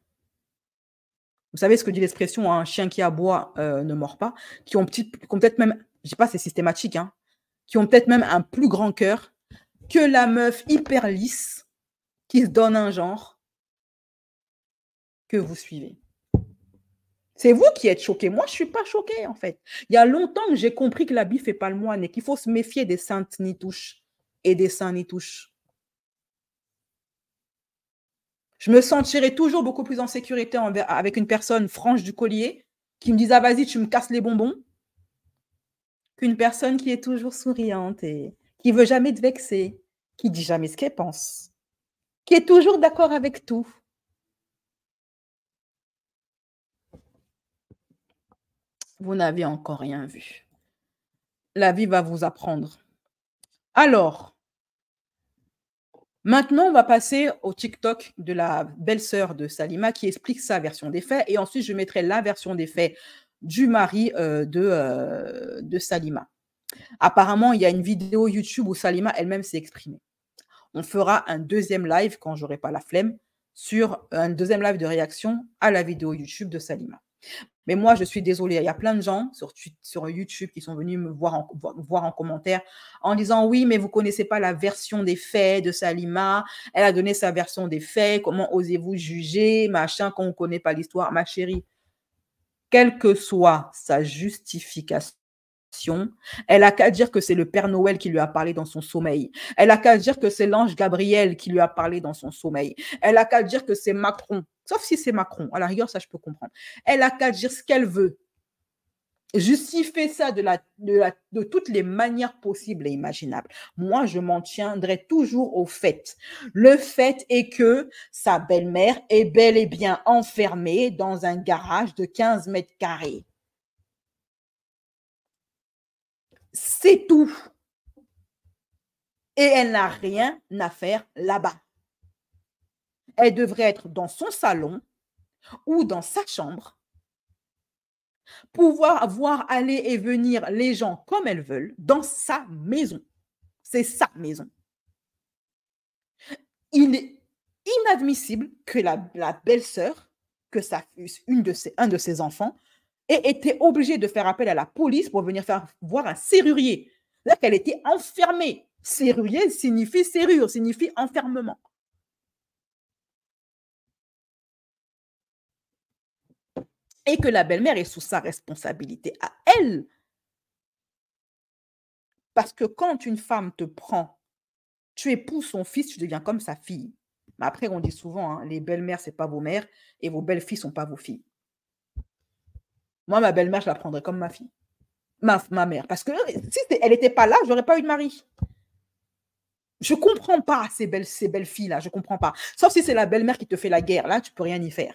Vous savez ce que dit l'expression, un chien qui aboie ne mord pas, qui ont peut-être même, je ne sais pas, c'est systématique, hein, qui ont peut-être même un plus grand cœur que la meuf hyper lisse qui se donne un genre que vous suivez. C'est vous qui êtes choqués. Moi, je ne suis pas choquée, en fait. Il y a longtemps que j'ai compris que l'habit ne fait pas le moine et qu'il faut se méfier des saintes nitouches et des saints nitouches. Je me sentirais toujours beaucoup plus en sécurité avec une personne franche du collier qui me dise « Ah, vas-y, tu me casses les bonbons » qu'une personne qui est toujours souriante et qui ne veut jamais te vexer, qui ne dit jamais ce qu'elle pense, qui est toujours d'accord avec tout. Vous n'avez encore rien vu. La vie va vous apprendre. Alors, maintenant, on va passer au TikTok de la belle-sœur de Salima qui explique sa version des faits. Et ensuite, je mettrai la version des faits du mari de Salima. Apparemment, il y a une vidéo YouTube où Salima elle-même s'est exprimée. On fera un deuxième live, quand je n'aurai pas la flemme, sur un deuxième live de réaction à la vidéo YouTube de Salima. Mais moi, je suis désolée, il y a plein de gens sur YouTube qui sont venus me voir en commentaire en disant « Oui, mais vous ne connaissez pas la version des faits de Salima. Elle a donné sa version des faits. Comment osez-vous juger, machin, quand on ne connaît pas l'histoire ?» Ma chérie, quelle que soit sa justification, elle n'a qu'à dire que c'est le Père Noël qui lui a parlé dans son sommeil. Elle n'a qu'à dire que c'est l'ange Gabriel qui lui a parlé dans son sommeil. Elle n'a qu'à dire que c'est Macron. Sauf si c'est Macron. À la rigueur, ça, je peux comprendre. Elle n'a qu'à dire ce qu'elle veut. Justifier ça de toutes les manières possibles et imaginables. Moi, je m'en tiendrai toujours au fait. Le fait est que sa belle-mère est bel et bien enfermée dans un garage de 15 mètres carrés. C'est tout. Et elle n'a rien à faire là-bas. Elle devrait être dans son salon ou dans sa chambre, pouvoir voir aller et venir les gens comme elles veulent dans sa maison. C'est sa maison. Il est inadmissible que la belle-sœur, que un de ses enfants, ait été obligée de faire appel à la police pour venir faire voir un serrurier. C'est-à-dire qu'elle était enfermée. Serrurier signifie serrure, signifie enfermement. Et que la belle-mère est sous sa responsabilité à elle. Parce que quand une femme te prend, tu épouses son fils, tu deviens comme sa fille. Mais après, on dit souvent, hein, les belles-mères, ce n'est pas vos mères et vos belles-filles ne sont pas vos filles. Moi, ma belle-mère, je la prendrais comme ma fille. Ma mère. Parce que si elle n'était pas là, je n'aurais pas eu de mari. Je ne comprends pas ces belles filles-là, je ne comprends pas. Sauf si c'est la belle-mère qui te fait la guerre. Là, tu ne peux rien y faire.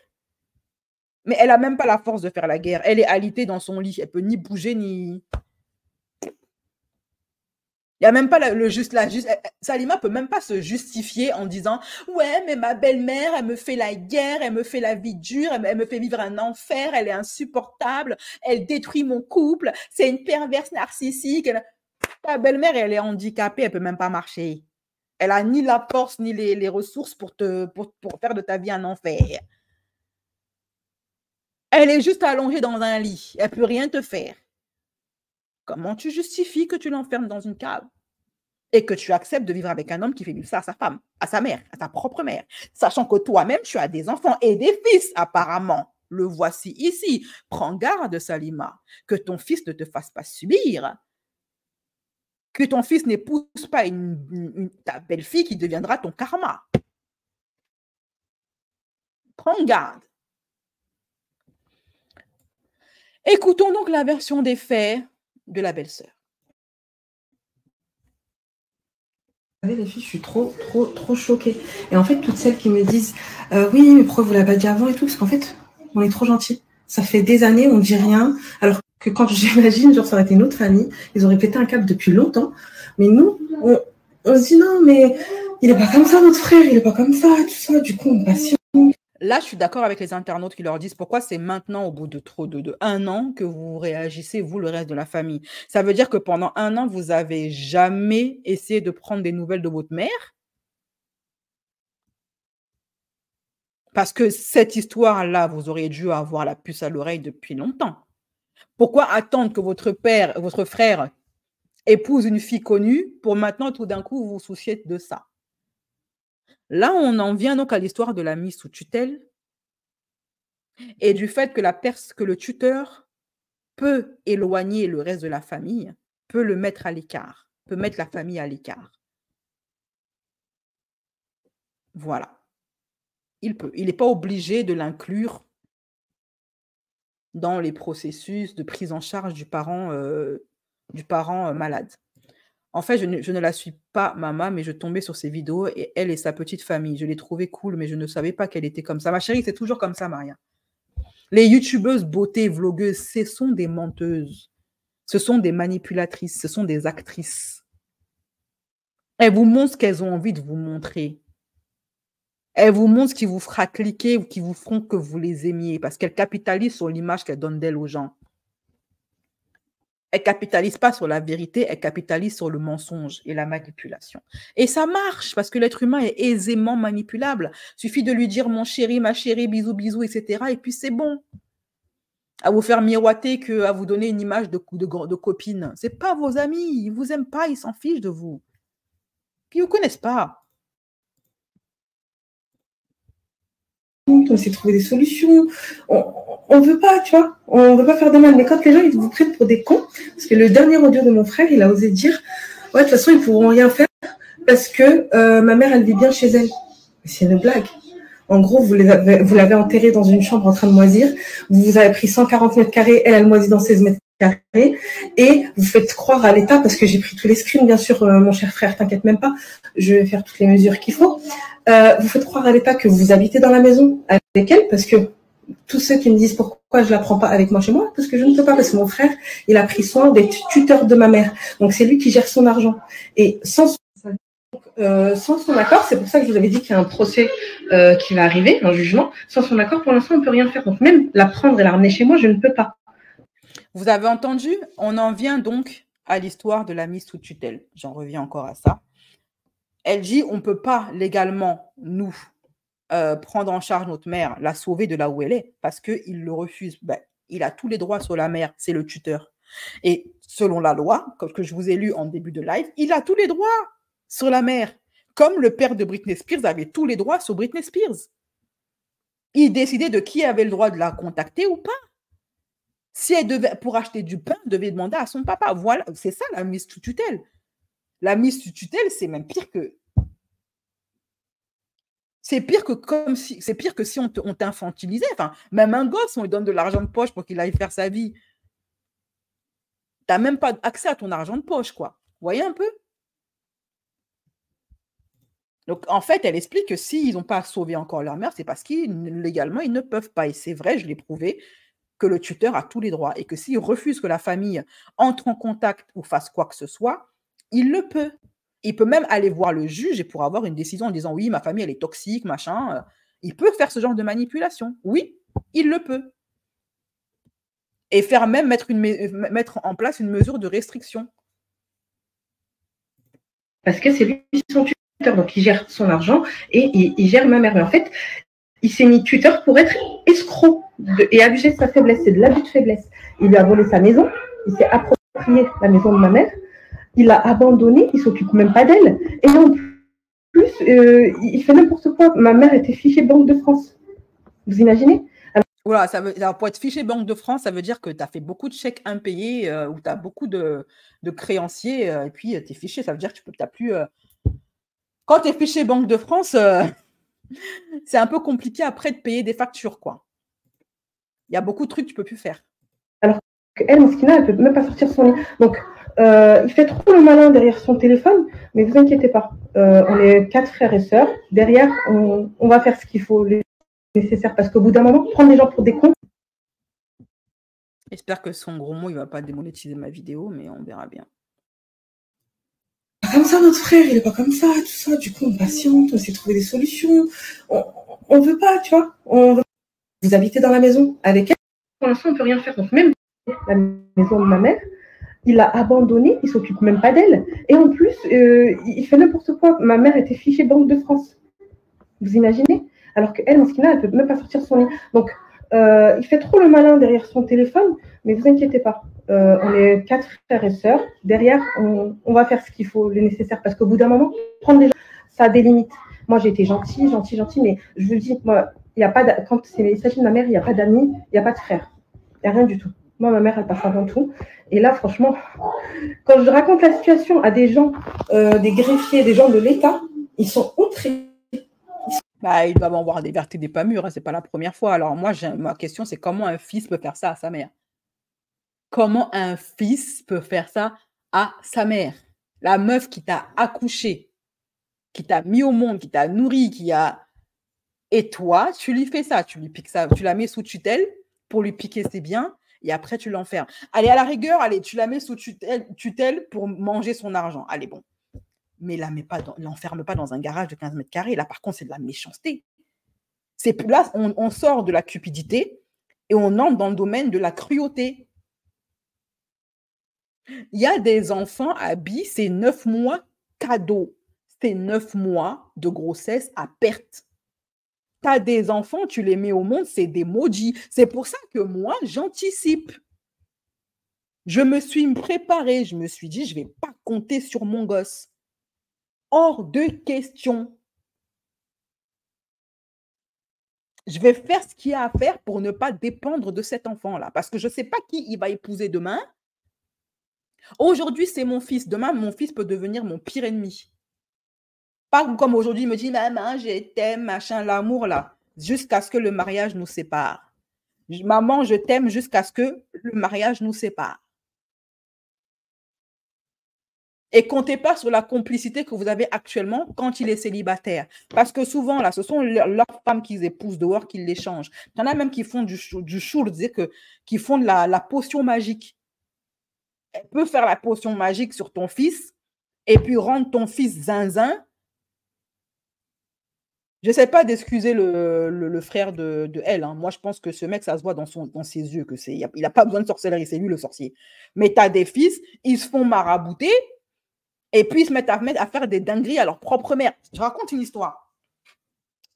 Mais elle n'a même pas la force de faire la guerre. Elle est alitée dans son lit. Elle ne peut ni bouger, ni... Il Il y a même pas Salima peut même pas se justifier en disant ouais, mais ma belle-mère, elle me fait la guerre, elle me fait la vie dure, elle me fait vivre un enfer, elle est insupportable, elle détruit mon couple, c'est une perverse narcissique. Ta belle-mère, elle est handicapée, elle peut même pas marcher. Elle a ni la force ni les ressources pour faire de ta vie un enfer. Elle est juste allongée dans un lit, elle peut rien te faire. Comment tu justifies que tu l'enfermes dans une cave et que tu acceptes de vivre avec un homme qui fait vivre ça à sa femme, à sa mère, à ta propre mère, sachant que toi-même, tu as des enfants et des fils, apparemment. Le voici ici. Prends garde, Salima, que ton fils ne te fasse pas subir, que ton fils n'épouse pas ta belle-fille qui deviendra ton karma. Prends garde. Écoutons donc la version des faits de la belle-sœur. Les filles, je suis trop choquée. Et en fait, toutes celles qui me disent oui, mais pourquoi vous l'avez pas dit avant et tout, parce qu'en fait, on est trop gentils. Ça fait des années, on dit rien. Alors que quand j'imagine, genre, ça aurait été une autre famille, ils auraient pété un câble depuis longtemps. Mais nous, on se dit non, mais il est pas comme ça, notre frère, il est pas comme ça, tout ça. Du coup, on patiente. Là, je suis d'accord avec les internautes qui leur disent pourquoi c'est maintenant, au bout de un an, que vous réagissez, vous, le reste de la famille. Ça veut dire que pendant un an, vous avez jamais essayé de prendre des nouvelles de votre mère? Parce que cette histoire-là, vous auriez dû avoir la puce à l'oreille depuis longtemps. Pourquoi attendre que votre frère épouse une fille connue pour maintenant, tout d'un coup, vous vous soucier de ça? Là, on en vient donc à l'histoire de la mise sous tutelle et du fait que le tuteur peut éloigner le reste de la famille, peut le mettre à l'écart, peut mettre la famille à l'écart. Voilà. Il peut. Il n'est pas obligé de l'inclure dans les processus de prise en charge du parent malade. En fait, je ne la suis pas, maman, mais je tombais sur ses vidéos et elle et sa petite famille. Je l'ai trouvée cool, mais je ne savais pas qu'elle était comme ça. Ma chérie, c'est toujours comme ça, Maria. Les youtubeuses beauté, vlogueuses, ce sont des menteuses. Ce sont des manipulatrices, ce sont des actrices. Elles vous montrent ce qu'elles ont envie de vous montrer. Elles vous montrent ce qui vous fera cliquer ou qui vous feront que vous les aimiez parce qu'elles capitalisent sur l'image qu'elles donnent d'elles aux gens. Elles ne capitalisent pas sur la vérité, elles capitalisent sur le mensonge et la manipulation. Et ça marche parce que l'être humain est aisément manipulable. Il suffit de lui dire mon chéri, ma chérie, bisous, bisous, etc. Et puis c'est bon. À vous faire miroiter qu'à vous donner une image de copine. Ce n'est pas vos amis, ils ne vous aiment pas, ils s'en fichent de vous. Puis ils ne vous connaissent pas. On essaie de trouver des solutions. On ne veut pas, tu vois, on ne veut pas faire de mal. Mais quand les gens ils vous prennent pour des cons, parce que le dernier audio de mon frère, il a osé dire ouais, de toute façon, ils ne pourront rien faire parce que ma mère, elle vit bien chez elle. C'est une blague. En gros, vous l'avez enterrée dans une chambre en train de moisir. Vous avez pris 140 mètres carrés. Elle moisit dans 16 mètres carrés. Et vous faites croire à l'État, parce que j'ai pris tous les screens, bien sûr, mon cher frère, t'inquiète même pas. Je vais faire toutes les mesures qu'il faut. Vous faites croire à l'État que vous habitez dans la maison avec elle, parce que tous ceux qui me disent pourquoi je la prends pas avec moi chez moi, parce que je ne peux pas, parce que mon frère, il a pris soin des tuteurs de ma mère. Donc, c'est lui qui gère son argent. Et sans son accord, c'est pour ça que je vous avais dit qu'il y a un procès qui va arriver, un jugement. Sans son accord, pour l'instant, on ne peut rien faire. Donc, même la prendre et la ramener chez moi, je ne peux pas. Vous avez entendu? On en vient donc à l'histoire de la mise sous tutelle. J'en reviens encore à ça. Elle dit on ne peut pas légalement, nous, prendre en charge notre mère, la sauver de là où elle est, parce qu'il le refuse. Ben, il a tous les droits sur la mère, c'est le tuteur. Et selon la loi, comme que je vous ai lu en début de live, il a tous les droits sur la mère. Comme le père de Britney Spears avait tous les droits sur Britney Spears. Il décidait de qui avait le droit de la contacter ou pas. Si elle devait, pour acheter du pain, devait demander à son papa. Voilà, c'est ça la mise sous tutelle. La mise sous tutelle, c'est même pire que... C'est pire que si on t'infantilisait. Enfin, même un gosse, on lui donne de l'argent de poche pour qu'il aille faire sa vie. Tu n'as même pas accès à ton argent de poche, quoi. Vous voyez un peu? Donc, en fait, elle explique que s'ils n'ont pas sauvé encore leur mère, c'est parce qu'ils, légalement, ils ne peuvent pas. Et c'est vrai, je l'ai prouvé, que le tuteur a tous les droits. Et que s'il refuse que la famille entre en contact ou fasse quoi que ce soit, il le peut. Il peut même aller voir le juge et pour avoir une décision en disant oui, ma famille, elle est toxique, machin. Il peut faire ce genre de manipulation. Oui, il le peut. Et faire même mettre en place une mesure de restriction. Parce que c'est lui son tuteur, donc il gère son argent et il gère ma mère. Mais en fait, il s'est mis tuteur pour être escroc et abuser de sa faiblesse. C'est de l'abus de faiblesse. Il lui a volé sa maison, il s'est approprié la maison de ma mère, il l'a abandonnée, il ne s'occupe même pas d'elle. Et en plus, il fait n'importe quoi. Ma mère était fichée Banque de France. Vous imaginez? Voilà, pour être fiché Banque de France, ça veut dire que tu as fait beaucoup de chèques impayés ou tu as beaucoup de créanciers et puis tu es fiché. Ça veut dire que tu n'as plus. Quand tu es fiché Banque de France, c'est un peu compliqué après de payer des factures, quoi. Il y a beaucoup de trucs que tu ne peux plus faire. Alors qu'elle, Moskina, elle ne peut même pas sortir son lit. Donc, il fait trop le malin derrière son téléphone, mais vous inquiétez pas. On est 4 frères et sœurs. Derrière, on va faire ce qu'il faut, les nécessaire. Parce qu'au bout d'un moment, prendre les gens pour des cons. J'espère que son gros mot, il ne va pas démonétiser ma vidéo, mais on verra bien. Comme ça, notre frère, il n'est pas comme ça, tout ça. Du coup, on patiente, on essaie de trouver des solutions. On ne veut pas, tu vois. Vous habitez dans la maison avec elle. Pour l'instant, on ne peut rien faire. Donc, même la maison de ma mère, il l'a abandonnée, il ne s'occupe même pas d'elle. Et en plus, il fait n'importe quoi. Ma mère était fichée Banque de France. Vous imaginez? Alors qu'elle, Moskina, elle ne peut même pas sortir son lit. Donc, il fait trop le malin derrière son téléphone, mais vous inquiétez pas. On est 4 frères et sœurs. Derrière, on va faire ce qu'il faut, le nécessaire. Parce qu'au bout d'un moment, prendre les gens, ça a des limites. Moi, j'ai été gentille, mais je vous dis, moi, quand il s'agit de ma mère, il n'y a pas d'amis, il n'y a pas de frère. Il n'y a rien du tout. Moi, ma mère, elle passe avant tout. Et là, franchement, quand je raconte la situation à des gens, des greffiers, des gens de l'État, ils sont outrés. Bah, ils doivent avoir des vertus des pas mûres, hein, c'est pas la première fois. Alors moi, ma question, c'est comment un fils peut faire ça à sa mère? Comment un fils peut faire ça à sa mère? La meuf qui t'a accouché, qui t'a mis au monde, qui t'a nourri, Et toi, tu lui fais ça, tu lui piques ça, tu la mets sous tutelle pour lui piquer ses biens et après tu l'enfermes. Allez, à la rigueur, allez, tu la mets sous tutelle pour manger son argent. Allez, bon. Mais l'enferme pas dans un garage de 15 mètres carrés. Là, par contre, c'est de la méchanceté. Là, on sort de la cupidité et on entre dans le domaine de la cruauté. Il y a des enfants à Bi, c'est 9 mois cadeau. C'est 9 mois de grossesse à perte. Tu as des enfants, tu les mets au monde, c'est des maudits. C'est pour ça que moi, j'anticipe. Je me suis préparée, je me suis dit, je ne vais pas compter sur mon gosse. Hors de question. Je vais faire ce qu'il y a à faire pour ne pas dépendre de cet enfant-là. Parce que je ne sais pas qui il va épouser demain. Aujourd'hui, c'est mon fils. Demain, mon fils peut devenir mon pire ennemi. Pas comme aujourd'hui, il me dit, maman, je t'aime, machin, l'amour, là. Jusqu'à ce que le mariage nous sépare. Maman, je t'aime jusqu'à ce que le mariage nous sépare. Et comptez pas sur la complicité que vous avez actuellement quand il est célibataire. Parce que souvent, là, ce sont leurs femmes qu'ils épousent dehors qui l'échangent. Il y en a même qui font du chour, qui font de la potion magique. Elle peut faire la potion magique sur ton fils et puis rendre ton fils zinzin. Je ne sais pas d'excuser le frère de elle. Hein. Moi, je pense que ce mec, ça se voit dans ses yeux. Il n'a pas besoin de sorcellerie, c'est lui le sorcier. Mais tu as des fils, ils se font marabouter. Et puis, ils se mettent à faire des dingueries à leur propre mère. Je raconte une histoire.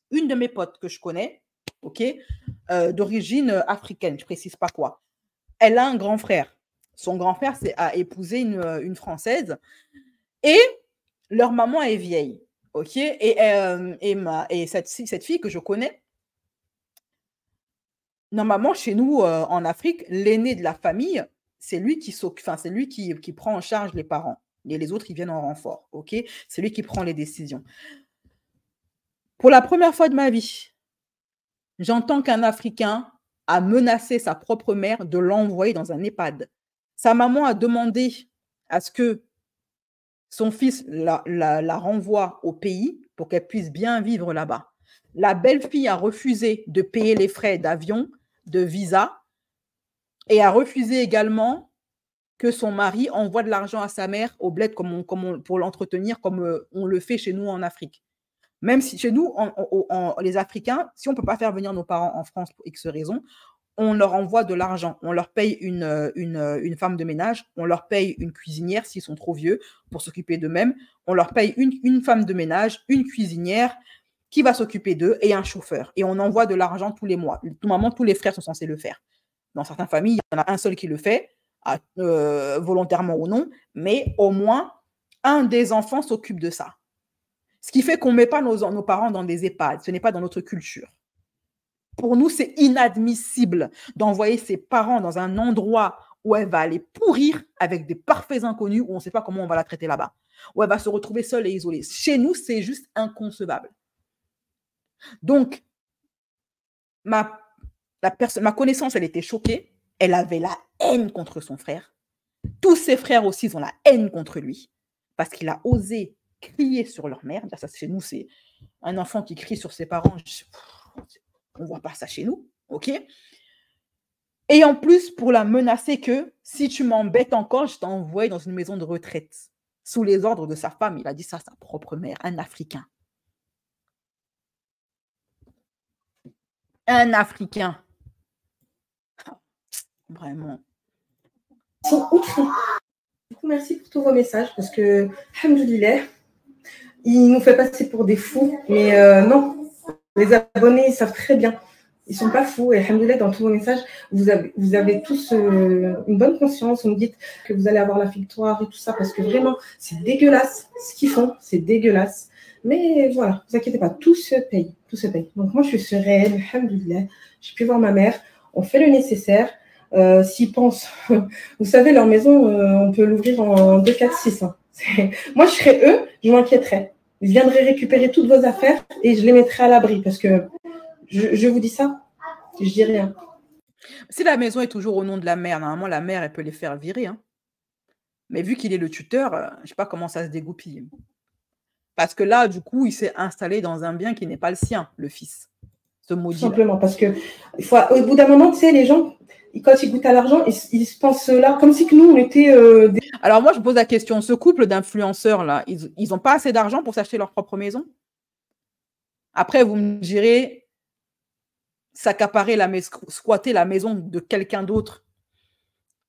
Une de mes potes que je connais, d'origine africaine, je ne précise pas quoi, elle a un grand frère. Son grand frère a épousé une Française. Et leur maman est vieille. Et cette fille que je connais, normalement, chez nous, en Afrique, l'aîné de la famille, c'est lui qui prend en charge les parents. Et les autres, ils viennent en renfort, C'est lui qui prend les décisions. Pour la première fois de ma vie, j'entends qu'un Africain a menacé sa propre mère de l'envoyer dans un EHPAD. Sa maman a demandé à ce que son fils la renvoie au pays pour qu'elle puisse bien vivre là-bas. La belle-fille a refusé de payer les frais d'avion, de visa, et a refusé également que son mari envoie de l'argent à sa mère au bled pour l'entretenir, comme on le fait chez nous en Afrique. Même si chez nous, les Africains, si on ne peut pas faire venir nos parents en France pour X raisons, on leur envoie de l'argent. On leur paye une femme de ménage, on leur paye une cuisinière s'ils sont trop vieux pour s'occuper d'eux-mêmes, on leur paye une femme de ménage, une cuisinière qui va s'occuper d'eux et un chauffeur. Et on envoie de l'argent tous les mois. Normalement, tous les frères sont censés le faire. Dans certaines familles, il y en a un seul qui le fait, volontairement ou non, mais au moins, un des enfants s'occupe de ça. Ce qui fait qu'on ne met pas nos parents dans des EHPAD. Ce n'est pas dans notre culture. Pour nous, c'est inadmissible d'envoyer ses parents dans un endroit où elle va aller pourrir avec des parfaits inconnus, où on ne sait pas comment on va la traiter là-bas, où elle va se retrouver seule et isolée. Chez nous, c'est juste inconcevable. Donc, ma connaissance, elle était choquée. Elle avait la haine contre son frère. Tous ses frères aussi, ils ont la haine contre lui parce qu'il a osé crier sur leur mère. Ça, chez nous, c'est un enfant qui crie sur ses parents. On ne voit pas ça chez nous, ok? Et en plus, pour la menacer que si tu m'embêtes encore, je t'envoie dans une maison de retraite. Sous les ordres de sa femme, il a dit ça à sa propre mère, un Africain. Un Africain. Vraiment. Ils sont outrés. Du coup, merci pour tous vos messages parce que, alhamdoulilah, il nous fait passer pour des fous. Mais non, les abonnés, ils savent très bien. Ils ne sont pas fous. Et alhamdoulilah, dans tous vos messages, vous avez tous une bonne conscience. Vous me dites que vous allez avoir la victoire et tout ça parce que vraiment, c'est dégueulasse. Ce qu'ils font, c'est dégueulasse. Mais voilà, ne vous inquiétez pas, tout se paye. Tout se paye. Donc moi, je suis sereine, alhamdoulilah. J'ai pu voir ma mère. On fait le nécessaire. S'ils pensent, vous savez, leur maison, on peut l'ouvrir en 2, 4, 6. Hein. Moi, je serais eux, je m'inquiéterais. Je viendrais récupérer toutes vos affaires et je les mettrais à l'abri parce que je vous dis ça, je dis rien. Si la maison est toujours au nom de la mère, normalement, la mère, elle peut les faire virer. Hein. Mais vu qu'il est le tuteur, je ne sais pas comment ça se dégoupille. Parce que là, du coup, il s'est installé dans un bien qui n'est pas le sien, le fils. Ce maudit. Simplement, parce que au bout d'un moment, tu sais, les gens, quand ils goûtent à l'argent, ils se pensent là, comme si que nous, on était... Alors moi, je pose la question, ce couple d'influenceurs, là, ils n'ont pas assez d'argent pour s'acheter leur propre maison? Après, vous me direz, s'accaparer squatter la maison de quelqu'un d'autre,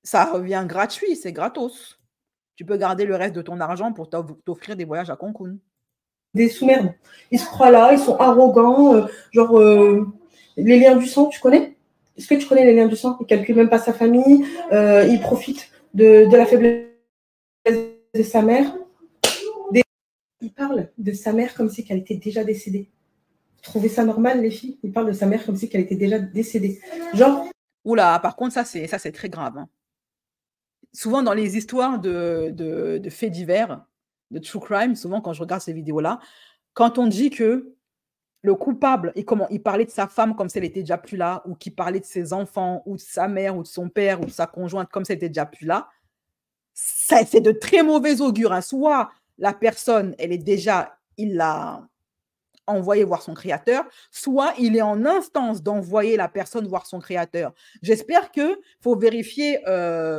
ça revient gratuit, c'est gratos. Tu peux garder le reste de ton argent pour t'offrir des voyages à Cancun. Des sous-merdes. Ils se croient là, ils sont arrogants, les liens du sang, tu connais? Est-ce que tu connais les liens du sang? Ils ne calculent même pas sa famille, ils profitent de la faiblesse de sa mère. Ils parlent de sa mère comme si qu'elle était déjà décédée. Vous trouvez ça normal, les filles? Ils parlent de sa mère comme si qu'elle était déjà décédée. Genre... Oula, par contre, ça c'est très grave. Hein. Souvent, dans les histoires de faits divers, de true crime, souvent quand je regarde ces vidéos-là, quand on dit que le coupable, il parlait de sa femme comme si elle était déjà plus là, ou qu'il parlait de ses enfants, ou de sa mère, ou de son père, ou de sa conjointe comme si elle était déjà plus là, c'est de très mauvais augure. Hein. Soit la personne, il l'a envoyé voir son créateur, soit il est en instance d'envoyer la personne voir son créateur. J'espère qu'il faut vérifier,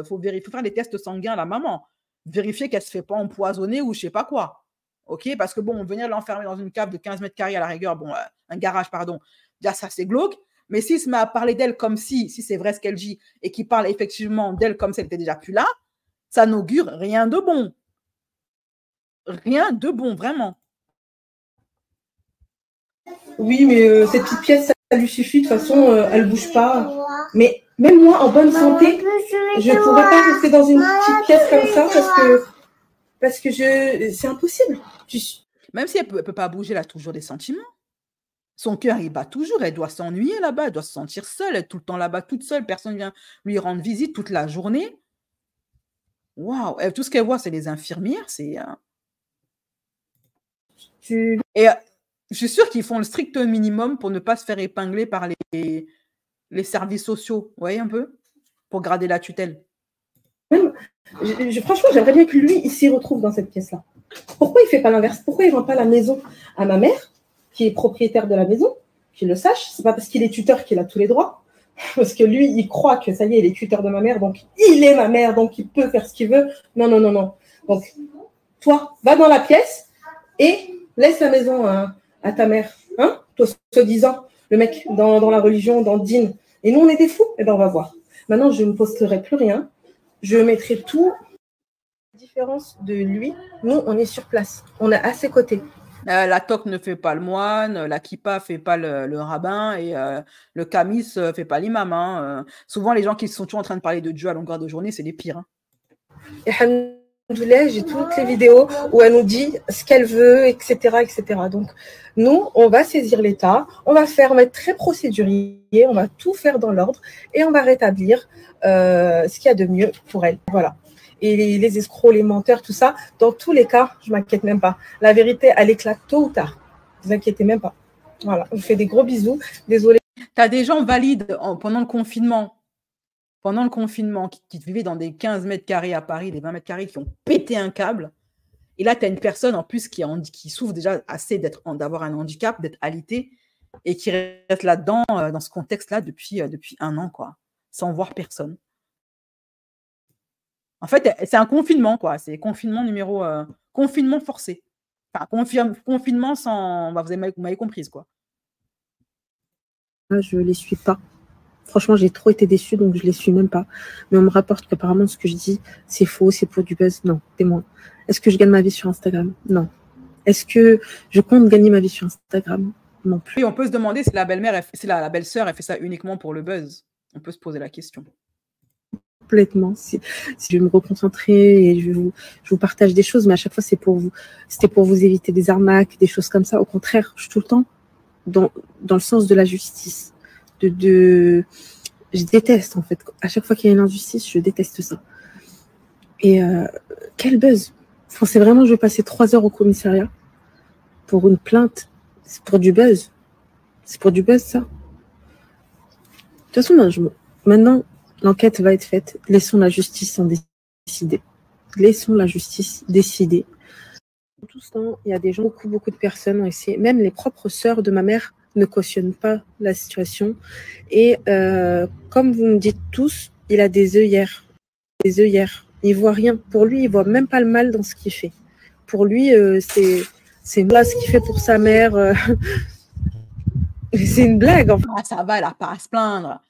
faut faire des tests sanguins à la maman, vérifier qu'elle ne se fait pas empoisonner ou je ne sais pas quoi. OK? Parce que bon, venir l'enfermer dans une cave de 15 mètres carrés à la rigueur, bon, un garage, pardon, déjà ça c'est glauque, mais s'il se met à parler d'elle comme si c'est vrai ce qu'elle dit, et qu'il parle effectivement d'elle comme si elle était déjà plus là, ça n'augure rien de bon. Rien de bon, vraiment. Oui, mais cette petite pièce, ça lui suffit. De toute façon, elle ne bouge pas. Mais même moi, en bonne santé, je ne pourrais pas rester dans une petite pièce comme ça parce que c'est impossible. Même si elle ne peut pas bouger, elle a toujours des sentiments. Son cœur, il bat toujours. Elle doit s'ennuyer là-bas. Elle doit se sentir seule. Elle est tout le temps là-bas, toute seule. Personne ne vient lui rendre visite toute la journée. Waouh! Tout ce qu'elle voit, c'est les infirmières. Et je suis sûre qu'ils font le strict minimum pour ne pas se faire épingler par les services sociaux. Vous voyez un peu? Pour garder la tutelle. Franchement, j'aimerais bien que lui, il s'y retrouve dans cette pièce-là. Pourquoi il ne fait pas l'inverse? Pourquoi il ne rend pas la maison à ma mère, qui est propriétaire de la maison, qu'il le sache? C'est pas parce qu'il est tuteur qu'il a tous les droits. Parce que lui, il croit que ça y est, il est tuteur de ma mère, donc il est ma mère, donc il peut faire ce qu'il veut. Non, non, non, non. Donc, toi, va dans la pièce et laisse la maison à ta mère. Hein? Toi, soi-disant, le mec dans la religion, dans le dîn. Et nous, on est des fous. Eh bien, on va voir. Maintenant, je ne posterai plus rien. Je mettrai tout. La différence de lui, nous, on est sur place. On est à ses côtés. La toque ne fait pas le moine, la kippa fait pas le rabbin et le camis fait pas l'imam. Hein. Souvent, les gens qui sont toujours en train de parler de Dieu à longueur de journée, c'est les pires. Hein. Et alhamdoulilah, j'ai toutes les vidéos où elle nous dit ce qu'elle veut, etc., etc. Donc, nous, on va saisir l'État, on va être très procédurier, on va tout faire dans l'ordre et on va rétablir ce qu'il y a de mieux pour elle. Voilà. Et les escrocs, les menteurs, tout ça, dans tous les cas, je ne m'inquiète même pas. La vérité, elle éclate tôt ou tard. Ne vous inquiétez même pas. Voilà, je vous fais des gros bisous. Désolée. Tu as des gens valides pendant le confinement. Pendant le confinement, qui vivaient dans des 15 mètres carrés à Paris, des 20 mètres carrés, qui ont pété un câble. Et là, tu as une personne en plus qui souffre déjà assez d'avoir un handicap, d'être alitée, et qui reste là-dedans, dans ce contexte-là, depuis 1 an, quoi, sans voir personne. En fait, c'est un confinement, quoi. C'est confinement confinement forcé. Enfin, confinement sans... Bah, vous m'avez comprise, quoi. Je ne les suis pas. Franchement, j'ai trop été déçue, donc je ne les suis même pas. Mais on me rapporte qu'apparemment, ce que je dis, c'est faux, c'est pour du buzz. Non, témoin. Est-ce que je gagne ma vie sur Instagram? Non. Est-ce que je compte gagner ma vie sur Instagram? Non plus. Oui, on peut se demander si la belle-mère, si la belle-sœur, elle fait ça uniquement pour le buzz. On peut se poser la question. Complètement. Si je vais me reconcentrer et je vous partage des choses, mais à chaque fois, c'était pour vous éviter des arnaques, des choses comme ça. Au contraire, je suis tout le temps dans le sens de la justice. Je déteste, en fait. À chaque fois qu'il y a une injustice, je déteste ça. Et quel buzz. Enfin, c'est vraiment, je vais passer 3 heures au commissariat pour une plainte. C'est pour du buzz. C'est pour du buzz, ça. De toute façon, maintenant, l'enquête va être faite. Laissons la justice en décider. Laissons la justice décider. Tout ce temps, il y a des gens, beaucoup de personnes ont essayé, même les propres sœurs de ma mère ne cautionnent pas la situation. Et comme vous me dites tous, il a des œillères. Des œillères. Il voit rien. Pour lui, il voit même pas le mal dans ce qu'il fait. Pour lui, c'est là ce qu'il fait pour sa mère. C'est une blague. En fait. Ah, ça va, elle n'a pas à se plaindre.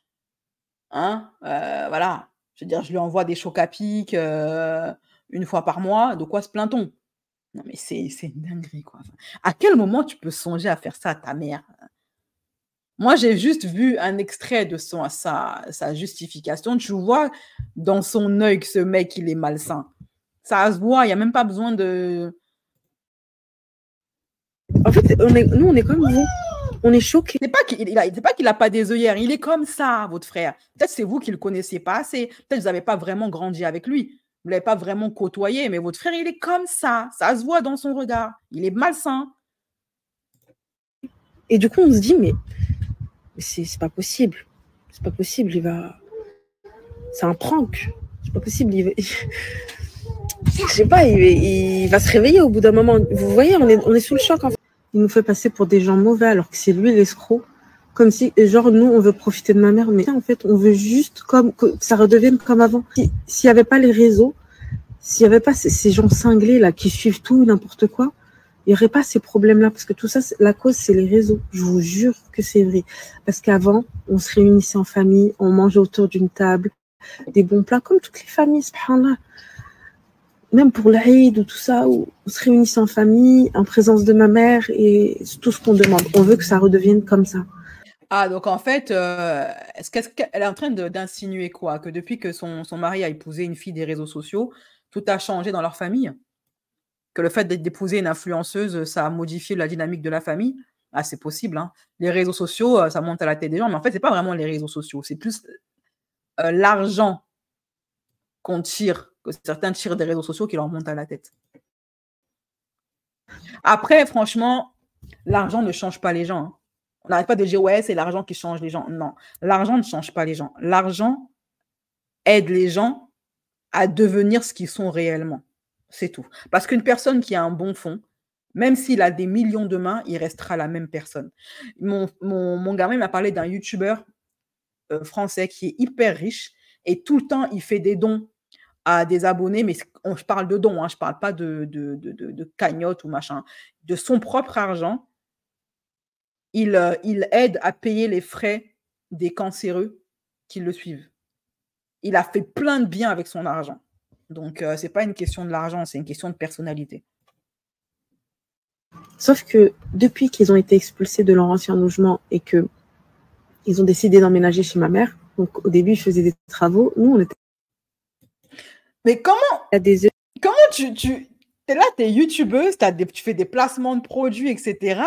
Hein, voilà. Je veux dire, je lui envoie des chocs à pic 1 fois par mois. De quoi se plaint-on? Non, mais c'est une dinguerie, quoi. Enfin, à quel moment tu peux songer à faire ça à ta mère? Moi, j'ai juste vu un extrait de sa justification. Tu vois dans son œil que ce mec, il est malsain. Ça se voit, il n'y a même pas besoin de... En fait, nous, on est comme vous. On est choqués. C'est pas qu'il n'a pas des œillères. Il est comme ça, votre frère. Peut-être c'est vous qui ne le connaissiez pas assez. Peut-être que vous n'avez pas vraiment grandi avec lui. Vous ne l'avez pas vraiment côtoyé. Mais votre frère, il est comme ça. Ça se voit dans son regard. Il est malsain. Et du coup, on se dit, mais c'est pas possible. C'est pas possible. C'est un prank. C'est pas possible. Je sais pas, il va se réveiller au bout d'un moment. Vous voyez, on est sous le choc. En fait. Il nous fait passer pour des gens mauvais alors que c'est lui l'escroc. Comme si, genre, nous, on veut profiter de ma mère, mais en fait, on veut juste que ça redevienne comme avant. S'il n'y avait pas les réseaux, s'il n'y avait pas ces gens cinglés là qui suivent tout, n'importe quoi, il n'y aurait pas ces problèmes-là. Parce que tout ça, la cause, c'est les réseaux. Je vous jure que c'est vrai. Parce qu'avant, on se réunissait en famille, on mangeait autour d'une table, des bons plats, comme toutes les familles, subhanallah. Même pour l'Aïd ou tout ça, où on se réunissait en famille, en présence de ma mère, et c'est tout ce qu'on demande. On veut que ça redevienne comme ça. Ah, donc en fait, est-ce qu'elle est en train d'insinuer quoi? Que depuis que son mari a épousé une fille des réseaux sociaux, tout a changé dans leur famille? Que le fait d'épouser une influenceuse, ça a modifié la dynamique de la famille? Ah, c'est possible, hein. Les réseaux sociaux, ça monte à la tête des gens, mais en fait, c'est pas vraiment les réseaux sociaux, c'est plus l'argent qu'on tire, que certains tirent des réseaux sociaux qui leur montent à la tête. Après, franchement, l'argent ne change pas les gens. Hein. On n'arrête pas de dire, ouais, c'est l'argent qui change les gens. Non, l'argent ne change pas les gens. L'argent aide les gens à devenir ce qu'ils sont réellement. C'est tout. Parce qu'une personne qui a un bon fond, même s'il a des millions de mains, il restera la même personne. Mon gamin m'a parlé d'un YouTuber français qui est hyper riche et tout le temps, il fait des dons à des abonnés, mais je parle de dons, hein, je parle pas de cagnotte ou machin. De son propre argent, il aide à payer les frais des cancéreux qui le suivent. Il a fait plein de bien avec son argent. Donc, c'est pas une question de l'argent, c'est une question de personnalité. Sauf que depuis qu'ils ont été expulsés de leur ancien logement et que ils ont décidé d'emménager chez ma mère, donc au début, ils faisaient des travaux. Nous, on était Mais comment à des heures. tu es là, tu es youtubeuse, tu fais des placements de produits, etc.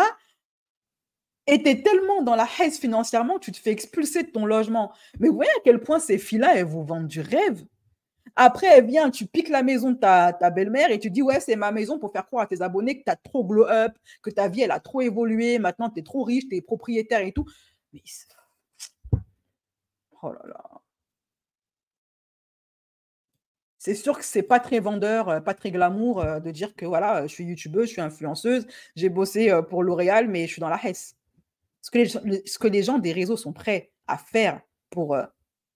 Et tu es tellement dans la haisse financièrement que tu te fais expulser de ton logement. Mais vous voyez à quel point ces filles-là, elles vous vendent du rêve. Après, elle vient, tu piques la maison de ta belle-mère et tu dis, ouais, c'est ma maison pour faire croire à tes abonnés que tu as trop glow up, que ta vie, elle a trop évolué, maintenant tu es trop riche, tu es propriétaire et tout. Mais oh là là. C'est sûr que c'est pas très vendeur, pas très glamour de dire que voilà, je suis youtubeuse, je suis influenceuse, j'ai bossé pour L'Oréal, mais je suis dans la haisse. Ce que les gens des réseaux sont prêts à faire pour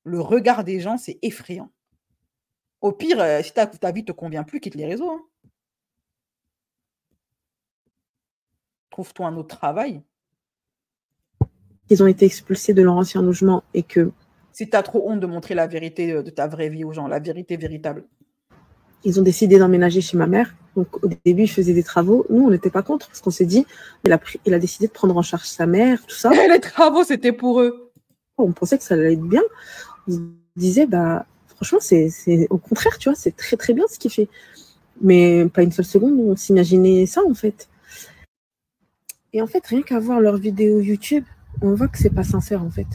le regard des gens, c'est effrayant. Au pire, si ta vie te convient plus, quitte les réseaux, hein. Trouve-toi un autre travail. Ils ont été expulsés de leur ancien logement et que Si tu as trop honte de montrer la vérité de ta vraie vie aux gens, la vérité véritable. ils ont décidé d'emménager chez ma mère. Donc au début, ils faisaient des travaux. Nous, on n'était pas contre parce qu'on s'est dit, il a décidé de prendre en charge sa mère, tout ça. Les travaux, c'était pour eux. On pensait que ça allait être bien. On se disait, bah, franchement, c'est au contraire, tu vois, c'est très très bien ce qu'il fait. Mais pas une seule seconde, on s'imaginait ça en fait. Et en fait, rien qu'à voir leurs vidéos YouTube, on voit que c'est pas sincère en fait.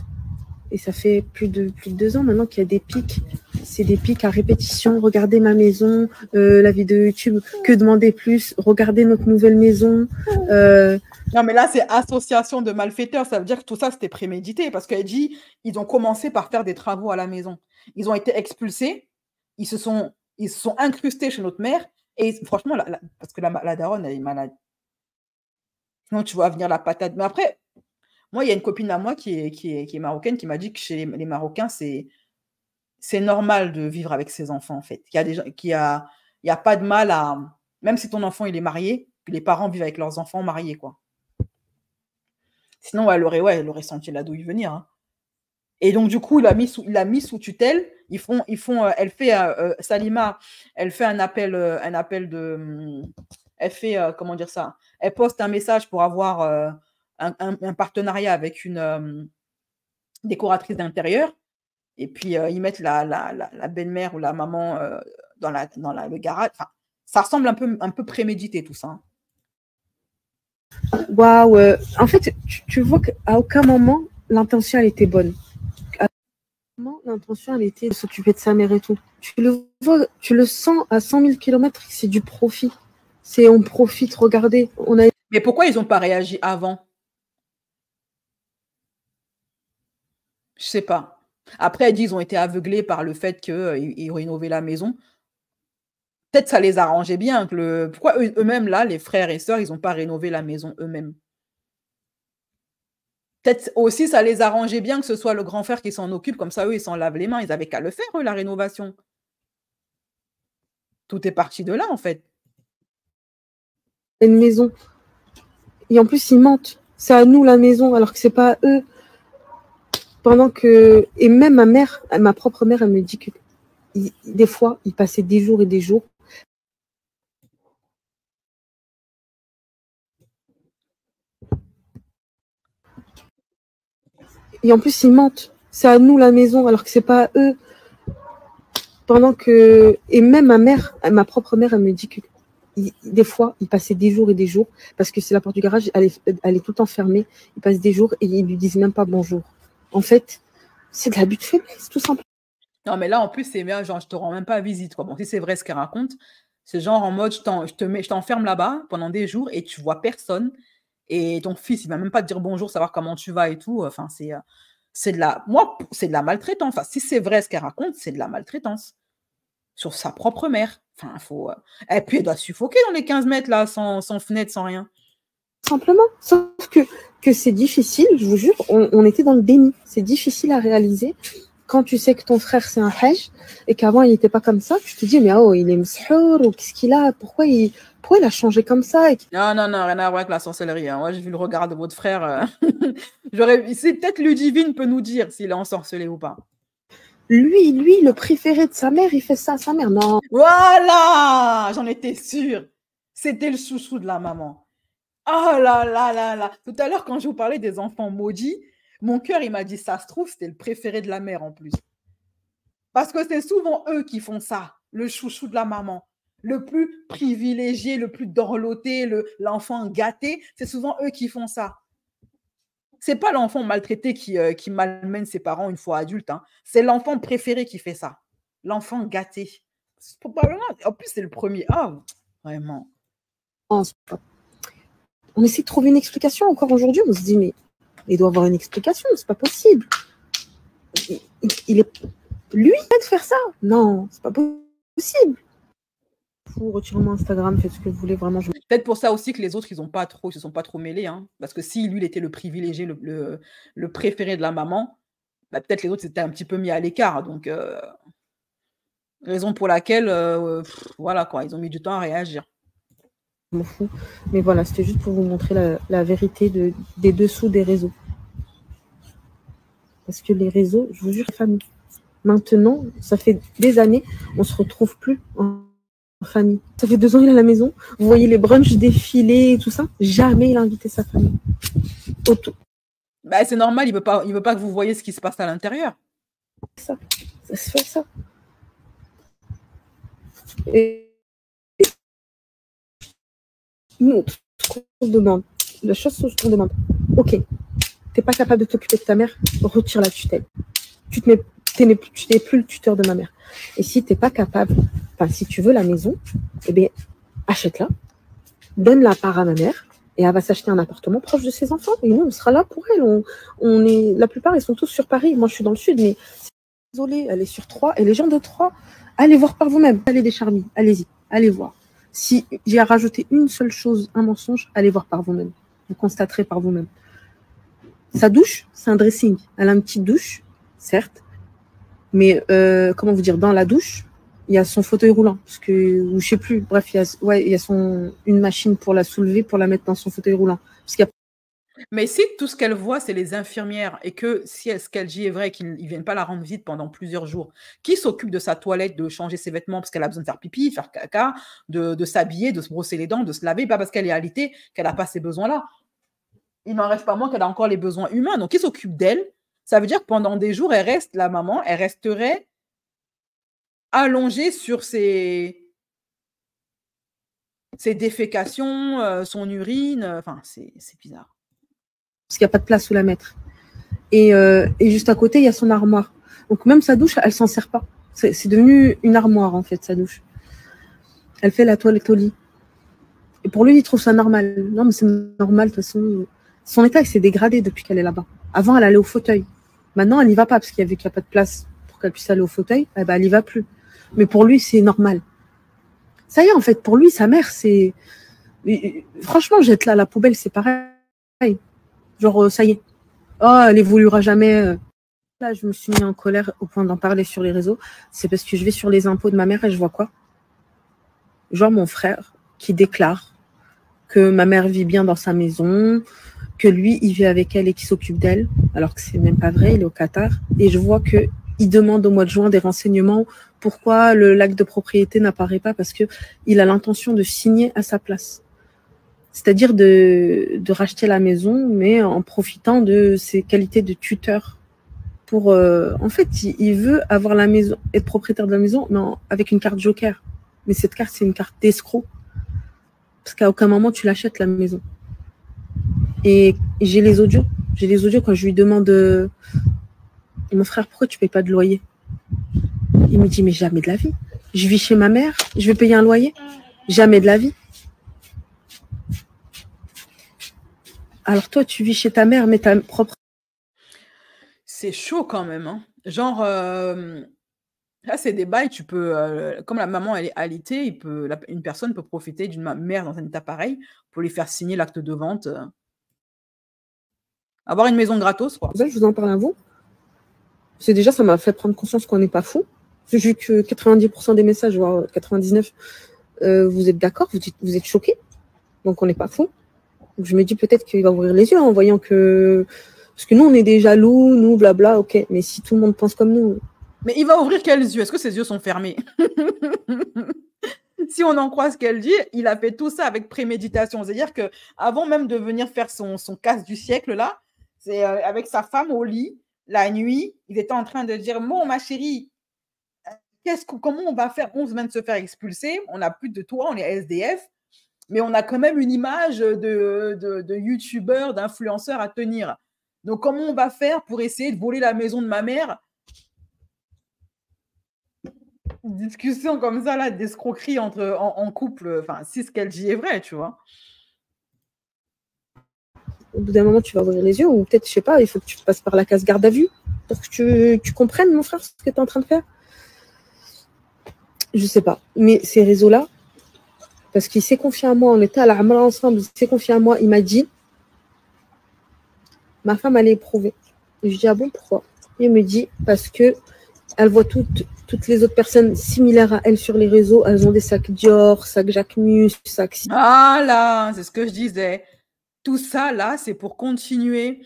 Et ça fait plus de 2 ans maintenant qu'il y a des pics. C'est des pics à répétition. Regardez ma maison, la vidéo YouTube, que demander plus, regardez notre nouvelle maison. Non, mais là, c'est association de malfaiteurs. Ça veut dire que tout ça, c'était prémédité. Parce qu'elle dit, ils ont commencé par faire des travaux à la maison. Ils ont été expulsés. Ils se sont incrustés chez notre mère. Et franchement, parce que la daronne, elle est malade. Sinon, tu vois venir la patate. Mais après, moi, il y a une copine à moi qui est marocaine qui m'a dit que chez les Marocains, c'est normal de vivre avec ses enfants, en fait. Il y a des gens il y a pas de mal à, même si ton enfant il est marié, que les parents vivent avec leurs enfants mariés, quoi. Sinon, elle aurait senti la douille venir, hein. Et donc, du coup, il l'a mis sous tutelle. Elle fait, Salima, elle fait un appel de, elle fait, comment dire ça? Elle poste un message pour avoir un partenariat avec une décoratrice d'intérieur. Et puis, ils mettent la belle-mère ou la maman dans le garage. Enfin, ça ressemble un peu prémédité, tout ça, hein. Waouh, en fait, tu vois qu'à aucun moment, l'intention, elle était bonne. À aucun moment, l'intention, elle était de s'occuper de sa mère et tout. Tu le vois, tu le sens à 100 000 km, c'est du profit. C'est on profite, regardez. Mais pourquoi ils n'ont pas réagi avant? Je sais pas. Après, elle dit ils ont été aveuglés par le fait qu'ils rénovaient la maison. Peut-être ça les arrangeait bien. Pourquoi eux-mêmes, là, les frères et sœurs, ils n'ont pas rénové la maison eux-mêmes? Peut-être aussi ça les arrangeait bien que ce soit le grand frère qui s'en occupe, comme ça, eux, ils s'en lavent les mains. Ils avaient qu'à le faire, eux, la rénovation. Tout est parti de là, en fait. Une maison. Et en plus, ils mentent. C'est à nous la maison, alors que c'est pas à eux. Et même ma propre mère, elle me dit que des fois, ils passaient des jours et des jours. Et en plus, ils mentent. C'est à nous la maison, alors que c'est pas à eux. Et même ma propre mère, elle me dit que des fois, ils passaient des jours et des jours, parce que c'est la porte du garage, elle est tout le temps fermée. Ils passent des jours et ils lui disent même pas bonjour. En fait, c'est de l'abus de faiblesse, tout simplement. Non, mais là, en plus, c'est bien, genre, je te rends même pas visite, quoi. Bon, si c'est vrai ce qu'elle raconte, c'est genre en mode, je t'enferme là-bas pendant des jours et tu vois personne. Et ton fils, il va même pas te dire bonjour, savoir comment tu vas et tout. Enfin, c'est de la maltraitance. Enfin, si c'est vrai ce qu'elle raconte, c'est de la maltraitance sur sa propre mère. Enfin, et puis, elle doit suffoquer dans les 15 mètres, là, sans fenêtre, sans rien. simplement. Sauf que c'est difficile, je vous jure, on était dans le déni. C'est difficile à réaliser quand tu sais que ton frère c'est un hajj et qu'avant il n'était pas comme ça. Tu te dis, mais oh, il est mshour ou qu'est-ce qu'il a? Pourquoi il a changé comme ça? Non, non, non, rien à voir avec la sorcellerie. Hein. Moi, j'ai vu le regard de votre frère. C'est peut-être Ludivine peut nous dire s'il est ensorcelé ou pas. Lui, le préféré de sa mère, il fait ça à sa mère. Non. Voilà, j'en étais sûre. C'était le chouchou de la maman. Oh là là là là. Tout à l'heure, quand je vous parlais des enfants maudits, mon cœur, il m'a dit, ça se trouve, c'était le préféré de la mère en plus. Parce que c'est souvent eux qui font ça, le chouchou de la maman. Le plus privilégié, le plus dorloté, l'enfant gâté, c'est souvent eux qui font ça. C'est pas l'enfant maltraité qui malmène ses parents une fois adulte. Hein. C'est l'enfant préféré qui fait ça. L'enfant gâté. Probablement, en plus, c'est le premier. Ah, vraiment. On essaie de trouver une explication. Encore aujourd'hui, on se dit, mais il doit avoir une explication, c'est pas possible. Il est... Lui, il va de faire ça. Non, c'est pas possible. Vous retirez mon Instagram, faites ce que vous voulez, vraiment. Peut-être pour ça aussi que les autres, ils se sont pas trop mêlés. Hein, parce que si lui, il était le privilégié, le préféré de la maman, bah, peut-être les autres s'étaient un petit peu mis à l'écart. Donc, raison pour laquelle, voilà quoi, ils ont mis du temps à réagir. Je m'en fous. Mais voilà, c'était juste pour vous montrer la vérité des dessous des réseaux. Parce que les réseaux, je vous jure, famille. Maintenant, ça fait des années, on se retrouve plus en famille. Ça fait 2 ans, il est à la maison. Vous voyez les brunchs défiler et tout ça. Jamais il a invité sa famille. Bah, c'est normal, il veut pas que vous voyez ce qui se passe à l'intérieur. Ça se fait ça. Et nous, on demande, la chose qu'on demande, ok, t'es pas capable de t'occuper de ta mère, retire la tutelle. Tu n'es plus le tuteur de ma mère. Et si t'es pas capable, si tu veux la maison, eh bien, achète-la, donne la part à ma mère, et elle va s'acheter un appartement proche de ses enfants. Et nous, on sera là pour elle. La plupart, ils sont tous sur Paris. Moi, je suis dans le sud, mais désolée, elle est sur 3. Et les gens de 3, allez voir par vous-même. Allez des charmilles, allez-y, allez voir. Si j'ai à rajouter une seule chose, un mensonge, allez voir par vous-même. Vous constaterez par vous-même. Sa douche, c'est un dressing. Elle a une petite douche, certes, mais comment vous dire, dans la douche, il y a son fauteuil roulant, ou je sais plus, bref, il y a une machine pour la soulever, pour la mettre dans son fauteuil roulant. Mais si tout ce qu'elle voit, c'est les infirmières, et que si ce qu'elle dit est vrai, qu'ils ne viennent pas la rendre visite pendant plusieurs jours, qui s'occupe de sa toilette, de changer ses vêtements parce qu'elle a besoin de faire pipi, de faire caca, de s'habiller, de se brosser les dents, de se laver, pas parce qu'elle est alitée qu'elle n'a pas ces besoins-là. Il n'en reste pas moins qu'elle a encore les besoins humains. Donc, qui s'occupe d'elle? Ça veut dire que pendant des jours, la maman, elle resterait allongée sur ses défécations, son urine. Enfin, c'est bizarre. Parce qu'il n'y a pas de place où la mettre. Et juste à côté, il y a son armoire. Donc, même sa douche, elle ne s'en sert pas. C'est devenu une armoire, en fait, sa douche. Elle fait la toilette au lit. Et pour lui, il trouve ça normal. Non, mais c'est normal, de toute façon. Son état, il s'est dégradé depuis qu'elle est là-bas. Avant, elle allait au fauteuil. Maintenant, elle n'y va pas parce qu'il n'y a pas de place pour qu'elle puisse aller au fauteuil. Eh ben, elle n'y va plus. Mais pour lui, c'est normal. Ça y est, en fait, pour lui, sa mère, c'est... Franchement, jette-la à la poubelle, c'est pareil. Genre, ça y est. Oh, elle évoluera jamais. Là, je me suis mis en colère au point d'en parler sur les réseaux. C'est parce que je vais sur les impôts de ma mère et je vois quoi? Genre mon frère qui déclare que ma mère vit bien dans sa maison, que lui, il vit avec elle et qu'il s'occupe d'elle, alors que c'est même pas vrai, il est au Qatar. Et je vois qu'il demande au mois de juin des renseignements pourquoi le l'acte de propriété n'apparaît pas, parce qu'il a l'intention de signer à sa place. C'est-à-dire de racheter la maison, mais en profitant de ses qualités de tuteur. En fait, il veut avoir la maison, être propriétaire de la maison, mais avec une carte joker. Mais cette carte, c'est une carte d'escroc. Parce qu'à aucun moment, tu l'achètes, la maison. Et j'ai les audios. J'ai les audios quand je lui demande mon frère, pourquoi tu ne payes pas de loyer? Il me dit, mais jamais de la vie. Je vis chez ma mère, je vais payer un loyer? Jamais de la vie. Alors toi, tu vis chez ta mère, mais ta propre... C'est chaud quand même. Hein. Genre, Là, c'est des bails, tu peux, comme la maman, elle est alitée, une personne peut profiter d'une mère dans un état pareil pour lui faire signer l'acte de vente, avoir une maison gratos, quoi. C'est pour ça que je vous en parle à vous. C'est déjà, ça m'a fait prendre conscience qu'on n'est pas fou. J'ai vu que 90% des messages, voire 99, vous êtes d'accord, vous êtes choqués. Donc, on n'est pas fou. Donc, je me dis peut-être qu'il va ouvrir les yeux en voyant que... Parce que nous, on est des jaloux, nous, blabla, ok. Mais si tout le monde pense comme nous... Mais il va ouvrir quels yeux? Est-ce que ses yeux sont fermés? Si on en croit ce qu'elle dit, il a fait tout ça avec préméditation. C'est-à-dire qu'avant même de venir faire son casse du siècle, là, c'est avec sa femme au lit, la nuit, il était en train de dire « Bon, ma chérie, comment on va faire? On vient de se faire expulser, on n'a plus de toi, on est SDF, mais on a quand même une image de youtubeur, d'influenceur à tenir. Donc, comment on va faire pour essayer de voler la maison de ma mère ?» Discussion comme ça, là, d'escroquerie en couple, enfin, si ce qu'elle dit est vrai, tu vois. Au bout d'un moment, tu vas ouvrir les yeux, ou peut-être, je sais pas, il faut que tu passes par la case garde à vue pour que tu comprennes, mon frère, ce que tu es en train de faire. Je sais pas. Mais ces réseaux-là, parce qu'il s'est confié à moi, on était à la Hamra ensemble, il s'est confié à moi, il m'a dit, ma femme allait éprouver. Et je dis, ah bon, pourquoi? Il me dit, parce que elle voit toutes les autres personnes similaires à elle sur les réseaux, elles ont des sacs Dior, sacs Jacquemus, sacs... Ah là, c'est ce que je disais. Tout ça, là, c'est pour continuer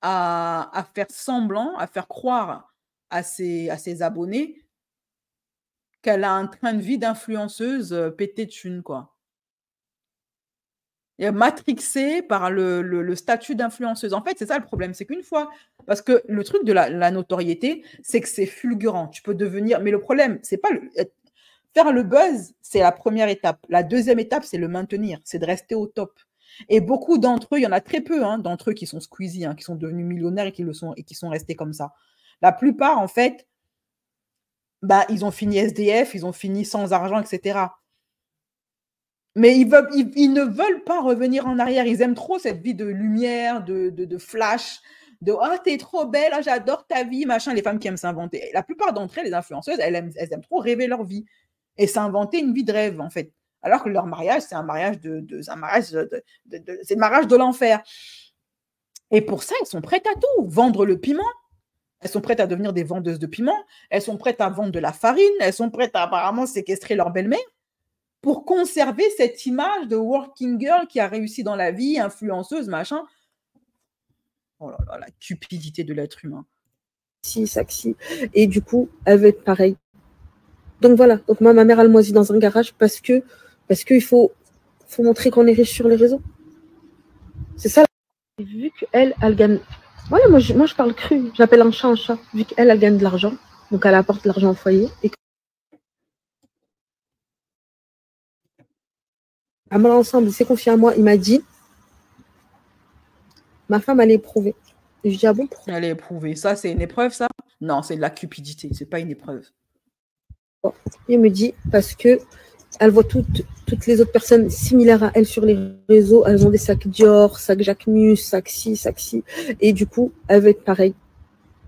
à faire semblant, à faire croire à ses abonnés qu'elle a un train de vie d'influenceuse pété de thunes, quoi. Et matrixée par le statut d'influenceuse. En fait, c'est ça le problème, c'est qu'une fois, parce que le truc de la notoriété, c'est que c'est fulgurant. Tu peux devenir, mais le problème, c'est pas faire le buzz, c'est la première étape. La deuxième étape, c'est le maintenir, c'est de rester au top. Et beaucoup d'entre eux, il y en a très peu d'entre eux qui sont squeezie, qui sont devenus millionnaires et qui sont restés comme ça. La plupart, en fait, bah, ils ont fini SDF, ils ont fini sans argent, etc. Mais ils ne veulent pas revenir en arrière. Ils aiment trop cette vie de lumière, de flash, de « Ah, t'es trop belle, ah, j'adore ta vie », machin. Les femmes qui aiment s'inventer. La plupart d'entre elles, les influenceuses, elles aiment trop rêver leur vie et s'inventer une vie de rêve, en fait. Alors que leur mariage, c'est un mariage c'est le mariage de l'enfer. Et pour ça, elles sont prêtes à tout. Vendre le piment. Elles sont prêtes à devenir des vendeuses de piment. Elles sont prêtes à vendre de la farine. Elles sont prêtes à apparemment séquestrer leur belle-mère pour conserver cette image de working girl qui a réussi dans la vie, influenceuse, machin. Oh là là, la cupidité de l'être humain. Si, sexy. Et du coup, elle veut être pareille. Donc voilà. Donc moi, ma mère, elle moisit dans un garage parce qu'il faut montrer qu'on est riche sur les réseaux. C'est ça. Vu qu'elle, elle gagne... Ouais, moi, je parle cru. J'appelle un chat un chat. Vu qu'elle, elle gagne de l'argent. Donc elle apporte de l'argent au foyer. Et Hamra ensemble, il s'est confié à moi. Il m'a dit, ma femme, elle est éprouvée. Et je dis, ah bon, pourquoi? Elle est éprouvée. Ça, c'est une épreuve, ça? Non, c'est de la cupidité. C'est pas une épreuve. Il me dit, parce que elle voit toutes les autres personnes similaires à elle sur les réseaux. Elles ont des sacs Dior, sacs Jacquemus, sacs ci. Et du coup, elle veut être pareille.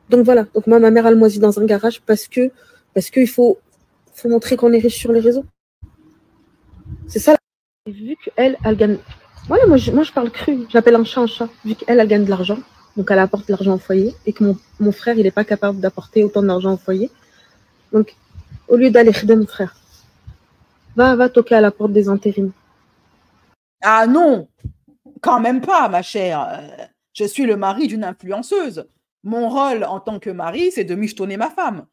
Donc voilà. Donc moi, ma mère, elle moisit dans un garage parce qu'il faut montrer qu'on est riche sur les réseaux. C'est ça. Et vu qu'elle, elle gagne... Ouais, moi, je parle cru. J'appelle un chat un chat. Vu qu'elle, elle gagne de l'argent. Donc elle apporte de l'argent au foyer. Et que mon frère, il n'est pas capable d'apporter autant d'argent au foyer. Donc, au lieu d'aller chez mon frère, va toquer à la porte des intérims. Ah non, quand même pas, ma chère. Je suis le mari d'une influenceuse. Mon rôle en tant que mari, c'est de michetonner ma femme.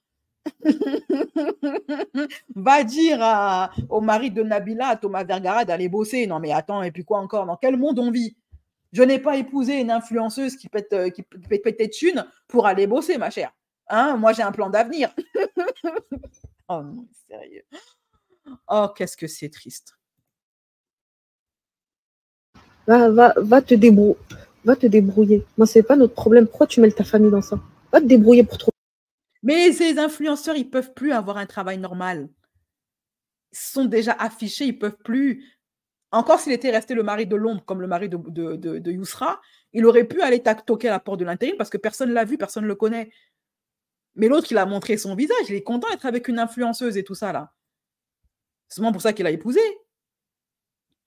Va dire au mari de Nabila, à Thomas Vergara, d'aller bosser. Non mais attends, et puis quoi encore? Dans quel monde on vit? Je n'ai pas épousé une influenceuse qui pète de thunes pour aller bosser, ma chère. Moi, j'ai un plan d'avenir. Oh non, sérieux. Oh, qu'est-ce que c'est triste. Va te débrouiller. Moi, c'est pas notre problème. Pourquoi tu mêles ta famille dans ça? Va te débrouiller pour trouver. Mais ces influenceurs, ils peuvent plus avoir un travail normal. Ils sont déjà affichés, ils peuvent plus. Encore s'il était resté le mari de l'ombre, comme le mari de Yousra, il aurait pu aller toquer à la porte de l'intérim parce que personne ne l'a vu, personne ne le connaît. Mais l'autre, il a montré son visage. Il est content d'être avec une influenceuse et tout ça, là. C'est seulement pour ça qu'il a épousé.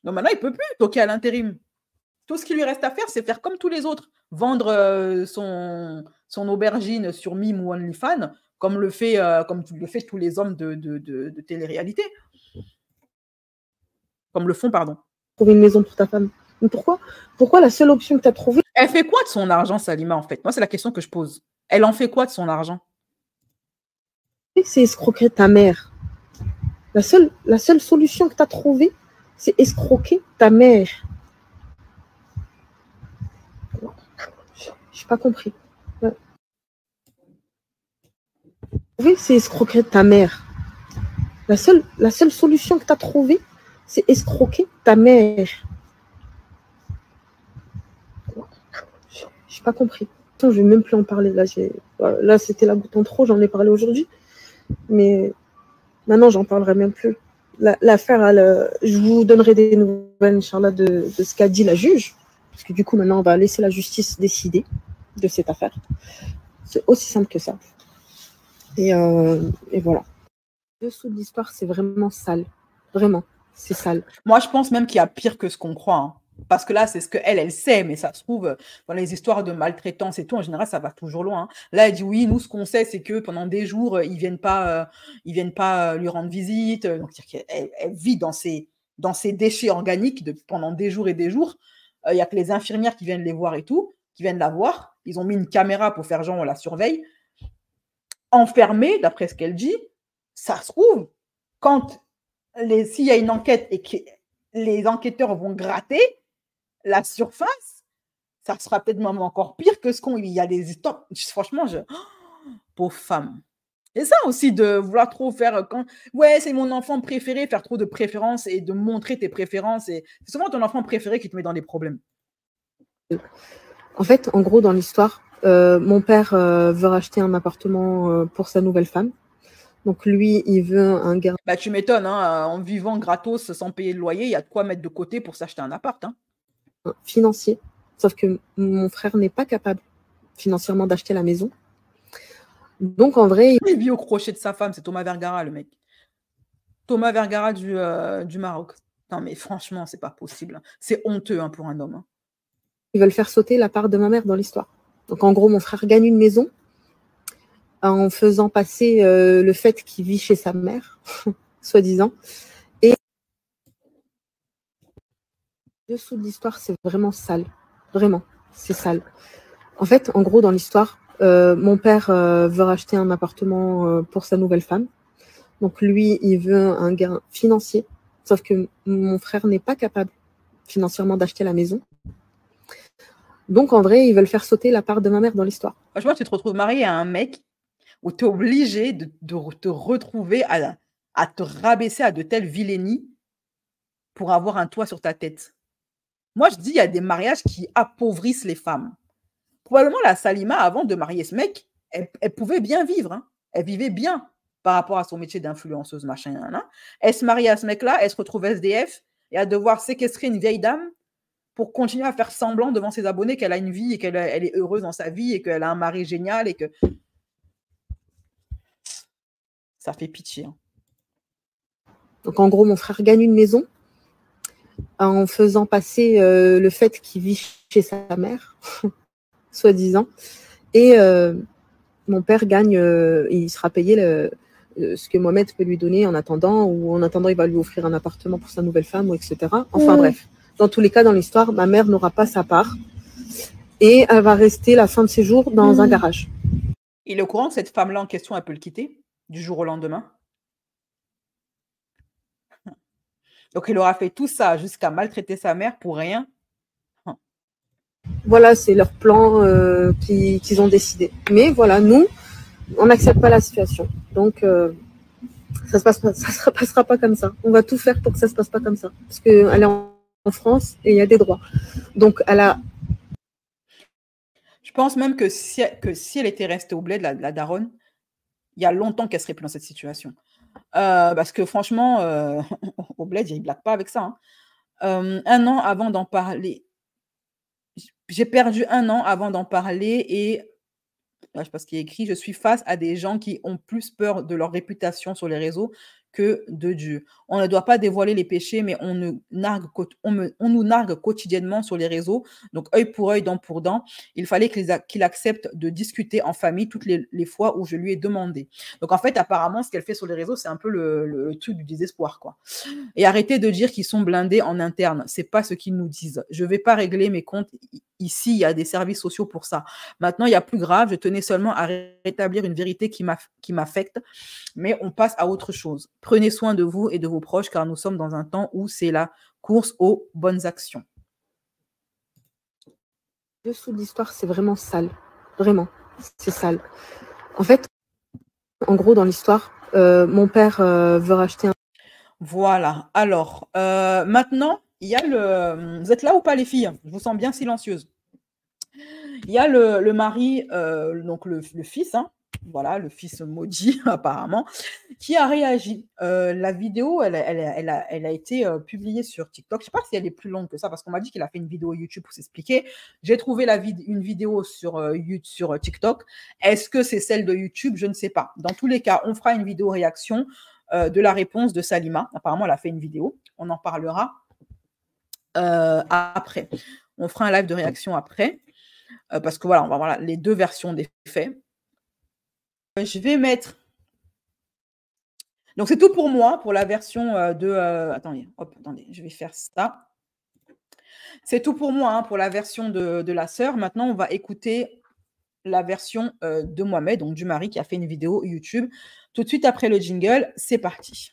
Donc maintenant, il peut plus toquer à l'intérim. Tout ce qui lui reste à faire, c'est faire comme tous les autres. Vendre son aubergine sur Mime ou OnlyFans, comme le fait tous les hommes de télé-réalité. Comme le font, pardon. Trouver une maison pour ta femme. Mais pourquoi la seule option que tu as trouvée, Elle fait quoi de son argent, Salima, en fait? Moi, c'est la question que je pose. Elle en fait quoi de son argent? c'est escroquer ta mère. La seule solution que tu as trouvée, c'est escroquer ta mère. Je n'ai pas compris. Ouais. Oui, c'est escroquer ta mère. La seule solution que tu as trouvée, c'est escroquer ta mère. Je n'ai pas compris. Je ne vais même plus en parler. Là, c'était la goutte en trop, j'en ai parlé aujourd'hui. Mais maintenant, j'en parlerai même plus. L'affaire, je vous donnerai des nouvelles, Inch'Allah, de ce qu'a dit la juge. Parce que du coup, maintenant, on va laisser la justice décider de cette affaire. C'est aussi simple que ça. Et voilà. Dessous de l'histoire, c'est vraiment sale. Vraiment, c'est sale. Moi, je pense même qu'il y a pire que ce qu'on croit. Hein. Parce que là, c'est ce qu'elle sait, mais ça se trouve, dans les histoires de maltraitance et tout, en général, ça va toujours loin. Hein. Là, elle dit oui, nous, ce qu'on sait, c'est que pendant des jours, ils viennent pas lui rendre visite. Donc, c'est-à-dire qu'elle vit dans ces déchets organiques pendant des jours et des jours. Il n'y a que les infirmières qui viennent les voir et tout, qui viennent la voir. Ils ont mis une caméra pour faire genre, on la surveille. Enfermée, d'après ce qu'elle dit, ça se trouve, s'il y a une enquête et que les enquêteurs vont gratter la surface, ça sera peut-être même encore pire que il y a des histoires. Franchement, pauvre femme. Et ça aussi de vouloir trop faire ouais, c'est mon enfant préféré, faire trop de préférences et de montrer tes préférences. Et c'est souvent ton enfant préféré qui te met dans des problèmes. En fait, en gros, dans l'histoire, mon père veut racheter un appartement pour sa nouvelle femme. Donc lui, il veut un gars. Bah, tu m'étonnes, hein, en vivant gratos, sans payer le loyer, il y a de quoi mettre de côté pour s'acheter un appart. Hein. Financier. Sauf que mon frère n'est pas capable financièrement d'acheter la maison. Donc en vrai... Il vit au crochet de sa femme, c'est Thomas Vergara, le mec. Thomas Vergara du Maroc. Non mais franchement, c'est pas possible. C'est honteux pour un homme. Hein. Ils veulent faire sauter la part de ma mère dans l'histoire. Donc en gros, mon frère gagne une maison en faisant passer le fait qu'il vit chez sa mère, soi-disant. Et dessous de l'histoire, c'est vraiment sale. Vraiment, c'est sale. En fait, en gros, dans l'histoire, mon père veut racheter un appartement pour sa nouvelle femme. Donc lui, il veut un gain financier. Sauf que mon frère n'est pas capable financièrement d'acheter la maison. Donc en vrai, ils veulent faire sauter la part de ma mère dans l'histoire. Franchement, tu te retrouves marié à un mec où tu es obligé de te retrouver à te rabaisser à de telles vilainies pour avoir un toit sur ta tête. Moi, je dis, il y a des mariages qui appauvrissent les femmes. Probablement, la Salima, avant de marier ce mec, elle pouvait bien vivre. Hein. Elle vivait bien par rapport à son métier d'influenceuse, machin. Hein. Elle se marie à ce mec-là, elle se retrouve SDF et à devoir séquestrer une vieille dame pour continuer à faire semblant devant ses abonnés qu'elle a une vie et qu'elle est heureuse dans sa vie et qu'elle a un mari génial et que... Ça fait pitié. Hein. Donc en gros, mon frère gagne une maison en faisant passer le fait qu'il vit chez sa mère, soi-disant. Et mon père gagne, il sera payé ce que Mohamed peut lui donner en attendant, ou en attendant, il va lui offrir un appartement pour sa nouvelle femme, ou etc. Enfin bref, dans tous les cas, dans l'histoire, ma mère n'aura pas sa part et elle va rester la fin de ses jours dans un garage. Il est au courant que cette femme-là en question, elle peut le quitter du jour au lendemain. Donc, il aura fait tout ça jusqu'à maltraiter sa mère pour rien. Voilà, c'est leur plan qu'ils ont décidé. Mais voilà, nous, on n'accepte pas la situation. Donc, ça ne passera pas comme ça. On va tout faire pour que ça ne se passe pas comme ça. Parce qu'elle est en France et il y a des droits. Donc, elle a... Je pense même que si elle était restée au bled, la daronne, il y a longtemps qu'elle serait plus dans cette situation. Parce que franchement, au bled, il ne blague pas avec ça. Hein. 1 an avant d'en parler, j'ai perdu 1 an avant d'en parler et je sais pas ce qui est écrit, je suis face à des gens qui ont plus peur de leur réputation sur les réseaux que de Dieu. On ne doit pas dévoiler les péchés, mais on nous nargue quotidiennement sur les réseaux. Donc, œil pour œil, dent pour dent. Il fallait qu'il accepte de discuter en famille toutes les fois où je lui ai demandé. Donc, en fait, apparemment, ce qu'elle fait sur les réseaux, c'est un peu le truc du désespoir, quoi. Et arrêtez de dire qu'ils sont blindés en interne. C'est pas ce qu'ils nous disent. Je vais pas régler mes comptes. Ici, il y a des services sociaux pour ça. Maintenant, il y a plus grave. Je tenais seulement à rétablir une vérité qui m'affecte, mais on passe à autre chose. Prenez soin de vous et de vos proches, car nous sommes dans un temps où c'est la course aux bonnes actions. Dessous de l'histoire, c'est vraiment sale. Vraiment, c'est sale. En fait, en gros, dans l'histoire, mon père veut racheter un... Voilà. Alors, maintenant, il y a le... Vous êtes là ou pas, les filles? Je vous sens bien silencieuse. Il y a le mari, donc le fils, hein, voilà, le fils maudit apparemment, qui a réagi. La vidéo, elle a été publiée sur TikTok. Je ne sais pas si elle est plus longue que ça, parce qu'on m'a dit qu'il a fait une vidéo YouTube pour s'expliquer. J'ai trouvé une vidéo sur TikTok. Est-ce que c'est celle de YouTube? Je ne sais pas. Dans tous les cas, on fera une vidéo réaction de la réponse de Salima. Apparemment, elle a fait une vidéo. On en parlera après. On fera un live de réaction après. Parce que voilà, on va voir les deux versions des faits. Je vais mettre... Donc, c'est tout pour moi, pour la version de... Attendez, je vais faire ça. C'est tout pour moi, hein, pour la version de la sœur. Maintenant, on va écouter la version de Mohamed, donc du mari qui a fait une vidéo YouTube. Tout de suite après le jingle, c'est parti.